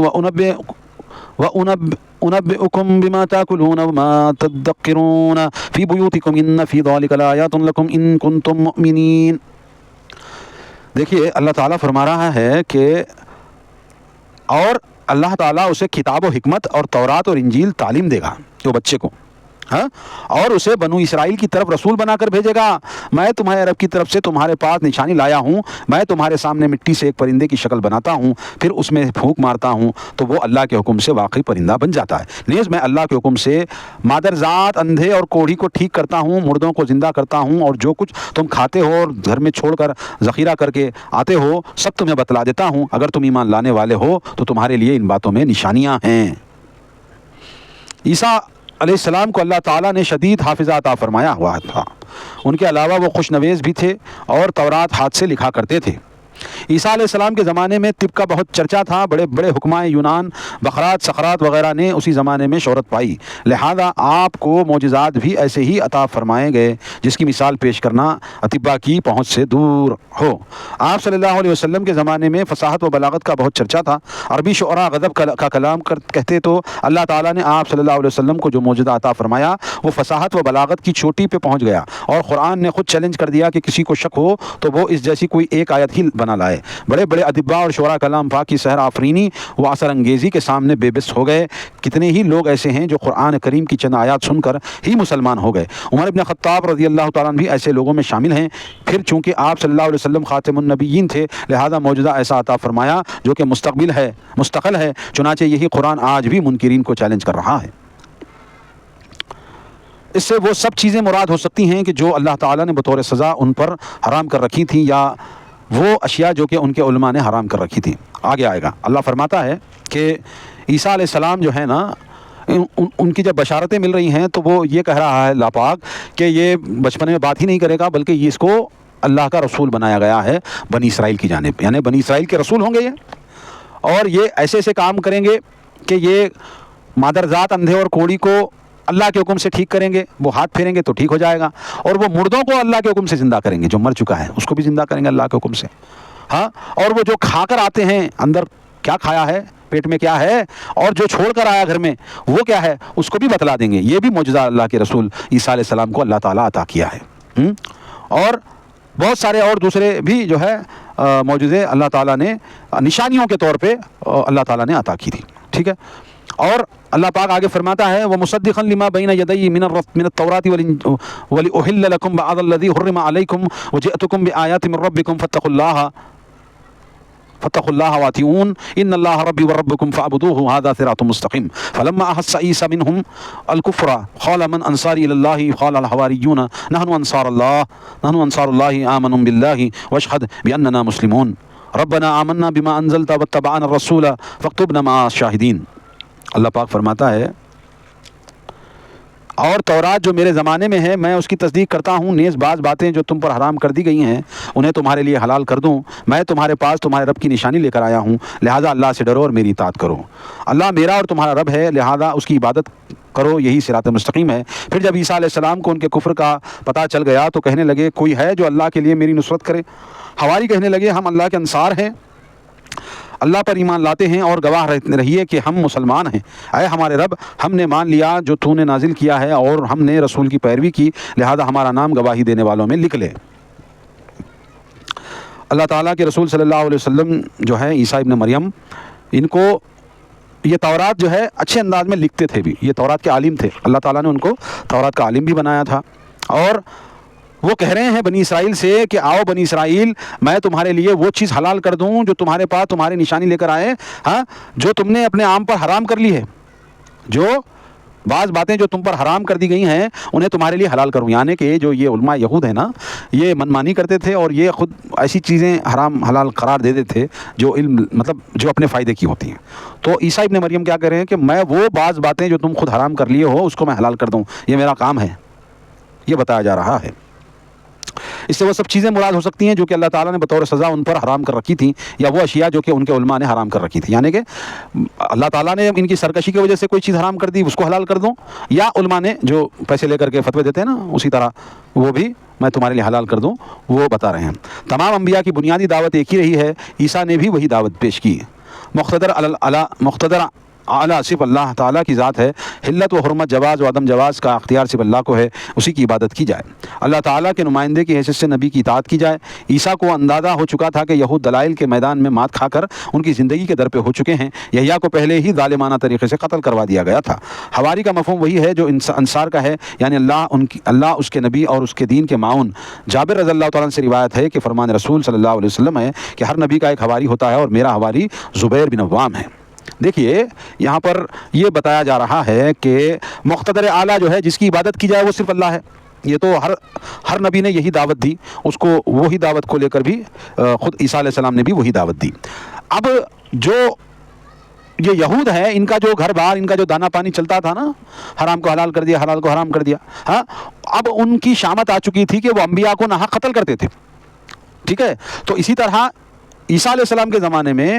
وَأُنَبِّئُكُم بِمَا تَأْكُلُونَ وَمَا تَدَّخِرُونَ فِي بُيُوتِكُمْ إِنَّ فِي ذَلِكَ لَآيَاتٍ لَكُمْ إِن كُنتُم مُّؤْمِنِينَ۔ دیکھیے اللہ تعالیٰ فرما رہا ہے کہ اور اللہ تعالیٰ اسے کتاب و حکمت اور تورات اور انجیل تعلیم دے گا جو بچے کو، اور اسے بنو اسرائیل کی طرف رسول بنا کر بھیجے گا۔ میں تمہارے رب کی طرف سے تمہارے پاس نشانی لایا ہوں، میں تمہارے سامنے مٹی سے ایک پرندے کی شکل بناتا ہوں، پھر اس میں پھونک مارتا ہوں تو وہ اللہ کے حکم سے واقعی پرندہ بن جاتا ہے۔ نیز میں اللہ کے حکم سے مادرزاد، اندھے اور کوڑھی کو ٹھیک کرتا ہوں، مردوں کو زندہ کرتا ہوں، اور جو کچھ تم کھاتے ہو اور گھر میں چھوڑ کر ذخیرہ کر کے آتے ہو سب تمہیں بتلا دیتا ہوں۔ اگر تم ایمان لانے والے ہو تو تمہارے لیے ان باتوں میں نشانیاں ہیں۔ عیسیٰ علیہ السلام کو اللہ تعالیٰ نے شدید حافظہ عطا فرمایا ہوا تھا، ان کے علاوہ وہ خوش نویز بھی تھے اور تورات ہاتھ سے لکھا کرتے تھے۔ عیسیٰ علیہ السلام کے زمانے میں طب کا بہت چرچا تھا، بڑے بڑے حکمائے یونان بخرات سقرات وغیرہ نے اسی زمانے میں شہرت پائی، لہذا آپ کو معجزات بھی ایسے ہی عطا فرمائے گئے جس کی مثال پیش کرنا اطباء کی پہنچ سے دور ہو۔ آپ صلی اللہ علیہ وسلم کے زمانے میں فصاحت و بلاغت کا بہت چرچا تھا، عربی شعراء غضب کا کلام کہتے تو اللہ تعالیٰ نے آپ صلی اللہ علیہ وسلم کو جو معجزہ عطا فرمایا وہ فصاحت و بلاغت کی چوٹی پہ پہنچ گیا، اور قرآن نے خود چیلنج کر دیا کہ کسی کو شک ہو تو وہ اس جیسی کوئی ایک آیت ہی بنا لائے۔ بڑے بڑے ادباء اور شعراء کلام پاک کی سحر آفرینی و اثر انگیزی کے سامنے بے بس ہو گئے۔ کتنے ہی لوگ ایسے ہیں جو قرآن کریم کی چند آیات سن کر ہی مسلمان ہو گئے۔ عمر بن خطاب رضی اللہ تعالیٰ عنہ بھی ایسے لوگوں میں شامل ہیں۔ پھر چونکہ آپ صلی اللہ علیہ وسلم خاتم النبیین تھے لہذا معجزہ ایسا عطا فرمایا جو کہ مستقل ہے، چنانچہ یہی قرآن آج بھی منکرین کو چیلنج کر رہا ہے۔ اس سے وہ سب چیزیں مراد ہو سکتی ہیں کہ جو اللہ تعالیٰ نے بطور سزا ان پر حرام کر رکھی تھیں، یا وہ اشیاء جو کہ ان کے علماء نے حرام کر رکھی تھیں۔ آگے آئے گا، اللہ فرماتا ہے کہ عیسیٰ علیہ السلام جو ہے نا ان کی جب بشارتیں مل رہی ہیں تو وہ یہ کہہ رہا ہے اللہ پاک کہ یہ بچپنے میں بات ہی نہیں کرے گا، بلکہ یہ اس کو اللہ کا رسول بنایا گیا ہے بنی اسرائیل کی جانب، یعنی بنی اسرائیل کے رسول ہوں گے یہ، اور یہ ایسے ایسے کام کریں گے کہ یہ مادرزاد اندھے اور کوڑی کو اللہ کے حکم سے ٹھیک کریں گے، وہ ہاتھ پھیریں گے تو ٹھیک ہو جائے گا، اور وہ مردوں کو اللہ کے حکم سے زندہ کریں گے، جو مر چکا ہے اس کو بھی زندہ کریں گے اللہ کے حکم سے، ہاں، اور وہ جو کھا کر آتے ہیں اندر کیا کھایا ہے، پیٹ میں کیا ہے، اور جو چھوڑ کر آیا گھر میں وہ کیا ہے اس کو بھی بتلا دیں گے۔ یہ بھی معجزہ اللہ کے رسول عیسیٰ علیہ السلام کو اللہ تعالیٰ عطا کیا ہے، اور بہت سارے اور دوسرے بھی جو ہے معجزے اللہ تعالیٰ نے نشانیوں کے طور پہ اللہ تعالیٰ نے عطا کی تھی، ٹھیک ہے۔ اور اللہ پاک آگے فرماتا ہے وَمُصَدِّقًا لِمَا بَيْنَ يَدَيَّ مِنَ التَّوْرَاةِ وَلِأُحِلَّ لَكُمْ بَعْضَ الَّذِي حُرِّمَ عَلَيْكُمْ وَجِئْتُكُمْ بِآيَاتٍ مِّن رَّبِّكُمْ فَاتَّقُوا اللَّهَ وَأَطِيعُونِ إِنَّ اللَّهَ رَبِّي وَرَبُّكُمْ فَاعْبُدُوهُ هَذَا صِرَاطٌ مُّسْتَقِيمٌ فَلَمَّا أَحَسَّ عِيسَىٰ مِنْهُمْ الْكُفْرَ قَالَ مَنْ أَنصَارِي إِلَى اللَّهِ قَالَ الْحَوَارِيُّونَ نَحْنُ أَنصَارُ اللَّهِ آمَنُوا بِاللَّهِ وَاشْهَدْ بِأَنَّنَا مُسْلِمُونَ رَبَّنَا آمَنَّا بِمَا أَنزَلْتَ وَاتَّبَعْنَا الرَّسُولَ فَاكْتُبْنَا مَعَ الشَّاهِدِينَ۔ اللہ پاک فرماتا ہے اور تورات جو میرے زمانے میں ہے میں اس کی تصدیق کرتا ہوں، نیز بعض باتیں جو تم پر حرام کر دی گئی ہیں انہیں تمہارے لیے حلال کر دوں، میں تمہارے پاس تمہارے رب کی نشانی لے کر آیا ہوں، لہٰذا اللہ سے ڈرو اور میری اطاعت کرو۔ اللہ میرا اور تمہارا رب ہے، لہٰذا اس کی عبادت کرو، یہی صراط مستقیم ہے۔ پھر جب عیسیٰ علیہ السلام کو ان کے کفر کا پتہ چل گیا تو کہنے لگے کوئی ہے جو اللہ کے لیے میری نصرت کرے؟ حواری کہنے لگے ہم اللہ کے انصار ہیں، اللہ پر ایمان لاتے ہیں اور گواہ رہیے کہ ہم مسلمان ہیں۔ اے ہمارے رب، ہم نے مان لیا جو تو نے نازل کیا ہے اور ہم نے رسول کی پیروی کی، لہذا ہمارا نام گواہی دینے والوں میں لکھ لے۔ اللہ تعالیٰ کے رسول صلی اللہ علیہ وسلم جو ہے عیسیٰ ابن مریم، ان کو یہ تورات جو ہے اچھے انداز میں لکھتے تھے بھی، یہ تورات کے عالم تھے، اللہ تعالیٰ نے ان کو تورات کا عالم بھی بنایا تھا، اور وہ کہہ رہے ہیں بنی اسرائیل سے کہ آؤ بنی اسرائیل میں تمہارے لیے وہ چیز حلال کر دوں جو تمہارے پاس تمہاری نشانی لے کر آئے، ہاں، جو تم نے اپنے عام پر حرام کر لی ہے، جو بعض باتیں جو تم پر حرام کر دی گئی ہیں انہیں تمہارے لیے حلال کروں، یعنی کہ جو یہ علماء یہود ہیں نا یہ منمانی کرتے تھے اور یہ خود ایسی چیزیں حرام حلال قرار دیتے تھے جو علم مطلب جو اپنے فائدے کی ہوتی ہیں۔ تو عیسیٰ ابن مریم کیا کہہ رہے ہیں کہ میں وہ بعض باتیں جو تم خود حرام کر لیے ہو اس کو میں حلال کر دوں، یہ میرا کام ہے، یہ بتایا جا رہا ہے۔ اس سے وہ سب چیزیں مراد ہو سکتی ہیں جو کہ اللہ تعالیٰ نے بطور سزا ان پر حرام کر رکھی تھیں، یا وہ اشیاء جو کہ ان کے علماء نے حرام کر رکھی تھی، یعنی کہ اللہ تعالیٰ نے ان کی سرکشی کی وجہ سے کوئی چیز حرام کر دی اس کو حلال کر دوں، یا علماء نے جو پیسے لے کر کے فتوے دیتے ہیں نا اسی طرح وہ بھی میں تمہارے لیے حلال کر دوں، وہ بتا رہے ہیں۔ تمام انبیاء کی بنیادی دعوت ایک ہی رہی ہے، عیسیٰ نے بھی وہی دعوت پیش کی۔ مقتدر اعلیٰ صرف اللہ تعالیٰ کی ذات ہے، حلت و حرمت جواز و عدم جواز کا اختیار صرف اللہ کو ہے، اسی کی عبادت کی جائے، اللہ تعالیٰ کے نمائندے کی حیثیت سے نبی کی اطاعت کی جائے۔ عیسیٰ کو اندازہ ہو چکا تھا کہ یہود دلائل کے میدان میں مات کھا کر ان کی زندگی کے در پہ ہو چکے ہیں، یحییٰ کو پہلے ہی ظالمانہ طریقے سے قتل کروا دیا گیا تھا۔ حواری کا مفہوم وہی ہے جو انصار کا ہے، یعنی اللہ اس کے نبی اور اس کے دین کے معاون۔ جابر رضی اللہ تعالیٰ سے روایت ہے کہ فرمان رسول صلی اللہ علیہ وسلم ہے کہ ہر نبی کا ایک حواری ہوتا ہے اور میرا حواری زبیر بن عوام ہے۔ دیکھیے یہاں پر یہ بتایا جا رہا ہے کہ مقتدر اعلیٰ جو ہے جس کی عبادت کی جائے وہ صرف اللہ ہے، یہ تو ہر نبی نے یہی دعوت دی، اس کو وہی دعوت کو لے کر بھی خود عیسیٰ علیہ السلام نے بھی وہی دعوت دی۔ اب جو یہ یہود ہے ان کا جو گھر بار ان کا جو دانا پانی چلتا تھا نا، حرام کو حلال کر دیا حلال کو حرام کر دیا، ہاں، اب ان کی شامت آ چکی تھی کہ وہ انبیاء کو ناحق قتل کرتے تھے، ٹھیک ہے۔ تو اسی طرح عیسیٰ علیہ السلام کے زمانے میں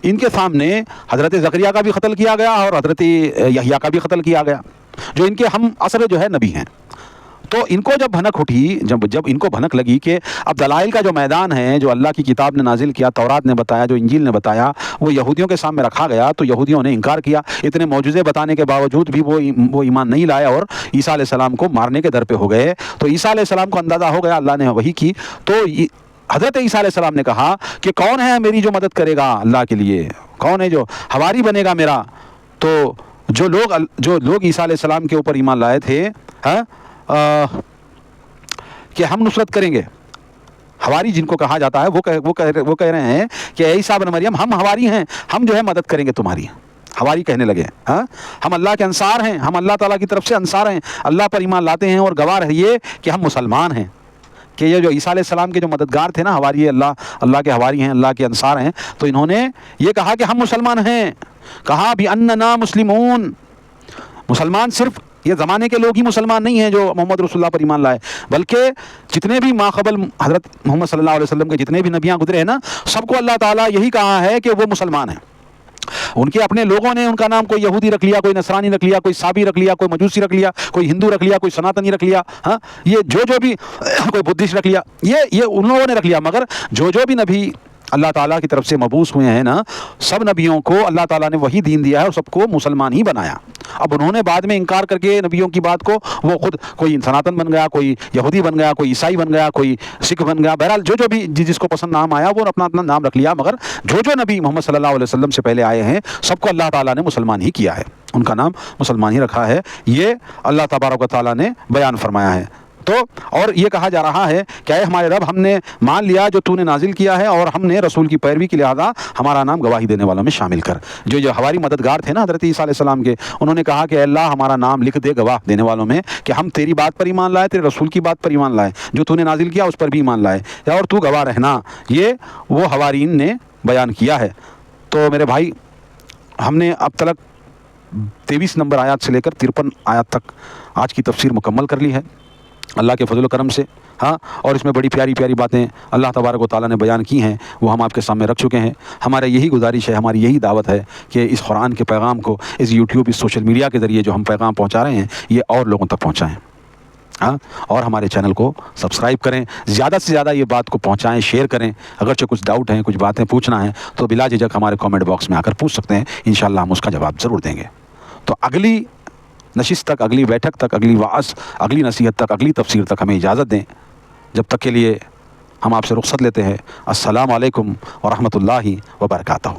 ان کے سامنے حضرت زکریا کا بھی قتل کیا گیا اور حضرت یحییٰ کا بھی قتل کیا گیا، جو ان کے ہم اصل جو ہے نبی ہیں۔ تو ان کو جب بھنک اٹھی، جب ان کو بھنک لگی کہ اب دلائل کا جو میدان ہے جو اللہ کی کتاب نے نازل کیا، تورات نے بتایا، جو انجیل نے بتایا، وہ یہودیوں کے سامنے رکھا گیا، تو یہودیوں نے انکار کیا، اتنے معجزے بتانے کے باوجود بھی وہ ایمان نہیں لائے اور عیسیٰ علیہ السلام کو مارنے کے در پہ ہو گئے۔ تو عیسیٰ علیہ السلام کو اندازہ ہو گیا، اللہ نے وحی کی، تو حضرت عیسیٰ علیہ السلام نے کہا کہ کون ہے میری جو مدد کرے گا اللہ کے لیے، کون ہے جو حواری بنے گا میرا؟ تو جو لوگ عیسیٰ علیہ السلام کے اوپر ایمان لائے تھے کہ ہم نصرت کریں گے، حواری جن کو کہا جاتا ہے وہ کہہ رہے ہیں کہ اے عیسیٰ ابن مریم ہم حواری ہیں، ہم جو ہے مدد کریں گے تمہاری۔ حواری کہنے لگے ہم اللہ کے انصار ہیں، ہم اللہ تعالیٰ کی طرف سے انصار ہیں، اللہ پر ایمان لاتے ہیں اور گواہ رہیے کہ ہم مسلمان ہیں۔ کہ یہ جو عیسیٰ علیہ السلام کے جو مددگار تھے نا، حواری اللہ کے حواری ہیں، اللہ کے انصار ہیں، تو انہوں نے یہ کہا کہ ہم مسلمان ہیں، کہا بِأَنَّنَا مسلمون، مسلمان صرف یہ زمانے کے لوگ ہی مسلمان نہیں ہیں جو محمد رسول اللہ پر ایمان لائے، بلکہ جتنے بھی ماقبل حضرت محمد صلی اللہ علیہ وسلم کے جتنے بھی نبیاں گزرے ہیں نا، سب کو اللہ تعالیٰ یہی کہا ہے کہ وہ مسلمان ہیں۔ ان کے اپنے لوگوں نے ان کا نام کوئی یہودی رکھ لیا، کوئی نصرانی رکھ لیا، کوئی صابی رکھ لیا، کوئی مجوسی رکھ لیا، کوئی ہندو رکھ لیا، کوئی سناتنی رکھ لیا، ہاں یہ جو بھی کوئی بدھسٹ رکھ لیا، یہ ان لوگوں نے رکھ لیا، مگر جو بھی نبی اللہ تعالیٰ کی طرف سے مبعوث ہوئے ہیں نا، سب نبیوں کو اللہ تعالیٰ نے وہی دین دیا ہے اور سب کو مسلمان ہی بنایا۔ اب انہوں نے بعد میں انکار کر کے نبیوں کی بات کو وہ خود کوئی سناتن بن گیا، کوئی یہودی بن گیا، کوئی عیسائی بن گیا، کوئی سکھ بن گیا، بہرحال جو بھی جس کو پسند نام آیا وہ اپنا نام رکھ لیا، مگر جو نبی محمد صلی اللہ علیہ وسلم سے پہلے آئے ہیں سب کو اللہ تعالیٰ نے مسلمان ہی کیا ہے، ان کا نام مسلمان ہی رکھا ہے، یہ اللہ تبارک و تعالیٰ نے بیان فرمایا ہے۔ تو اور یہ کہا جا رہا ہے کہ اے ہمارے رب، ہم نے مان لیا جو تو نے نازل کیا ہے اور ہم نے رسول کی پیروی کی، لہٰذا ہمارا نام گواہی دینے والوں میں شامل کر۔ جو ہماری مددگار تھے نا حضرت عیسیٰ علیہ السلام کے، انہوں نے کہا کہ اے اللہ ہمارا نام لکھ دے گواہ دینے والوں میں کہ ہم تیری بات پر ایمان لائے، تیرے رسول کی بات پر ایمان لائے، جو تو نے نازل کیا اس پر بھی ایمان لائے، اور تو گواہ رہنا۔ یہ وہ حوارین نے بیان کیا ہے۔ تو میرے بھائی، ہم نے اب تک 23 نمبر آیات سے لے کر 53 آیات تک آج کی تفسیر مکمل کر لی ہے اللہ کے فضل و کرم سے، ہاں، اور اس میں بڑی پیاری پیاری باتیں اللہ تبارک و تعالیٰ نے بیان کی ہیں، وہ ہم آپ کے سامنے رکھ چکے ہیں۔ ہمارا یہی گزارش ہے، ہماری یہی دعوت ہے کہ اس قرآن کے پیغام کو اس یوٹیوب، اس سوشل میڈیا کے ذریعے جو ہم پیغام پہنچا رہے ہیں یہ اور لوگوں تک پہنچائیں، ہاں، اور ہمارے چینل کو سبسکرائب کریں، زیادہ سے زیادہ یہ بات کو پہنچائیں، شیئر کریں۔ اگرچہ کچھ ڈاؤٹ ہیں، کچھ باتیں پوچھنا ہے تو بلا جھجک ہمارے کامنٹ باکس میں آ کر پوچھ سکتے ہیں، انشاءاللہ ہم اس کا جواب ضرور دیں گے۔ تو اگلی نشست تک، اگلی بیٹھک تک، اگلی وعظ، اگلی نصیحت تک، اگلی تفسیر تک ہمیں اجازت دیں، جب تک کے لیے ہم آپ سے رخصت لیتے ہیں۔ السلام علیکم ورحمۃ اللہ وبرکاتہ۔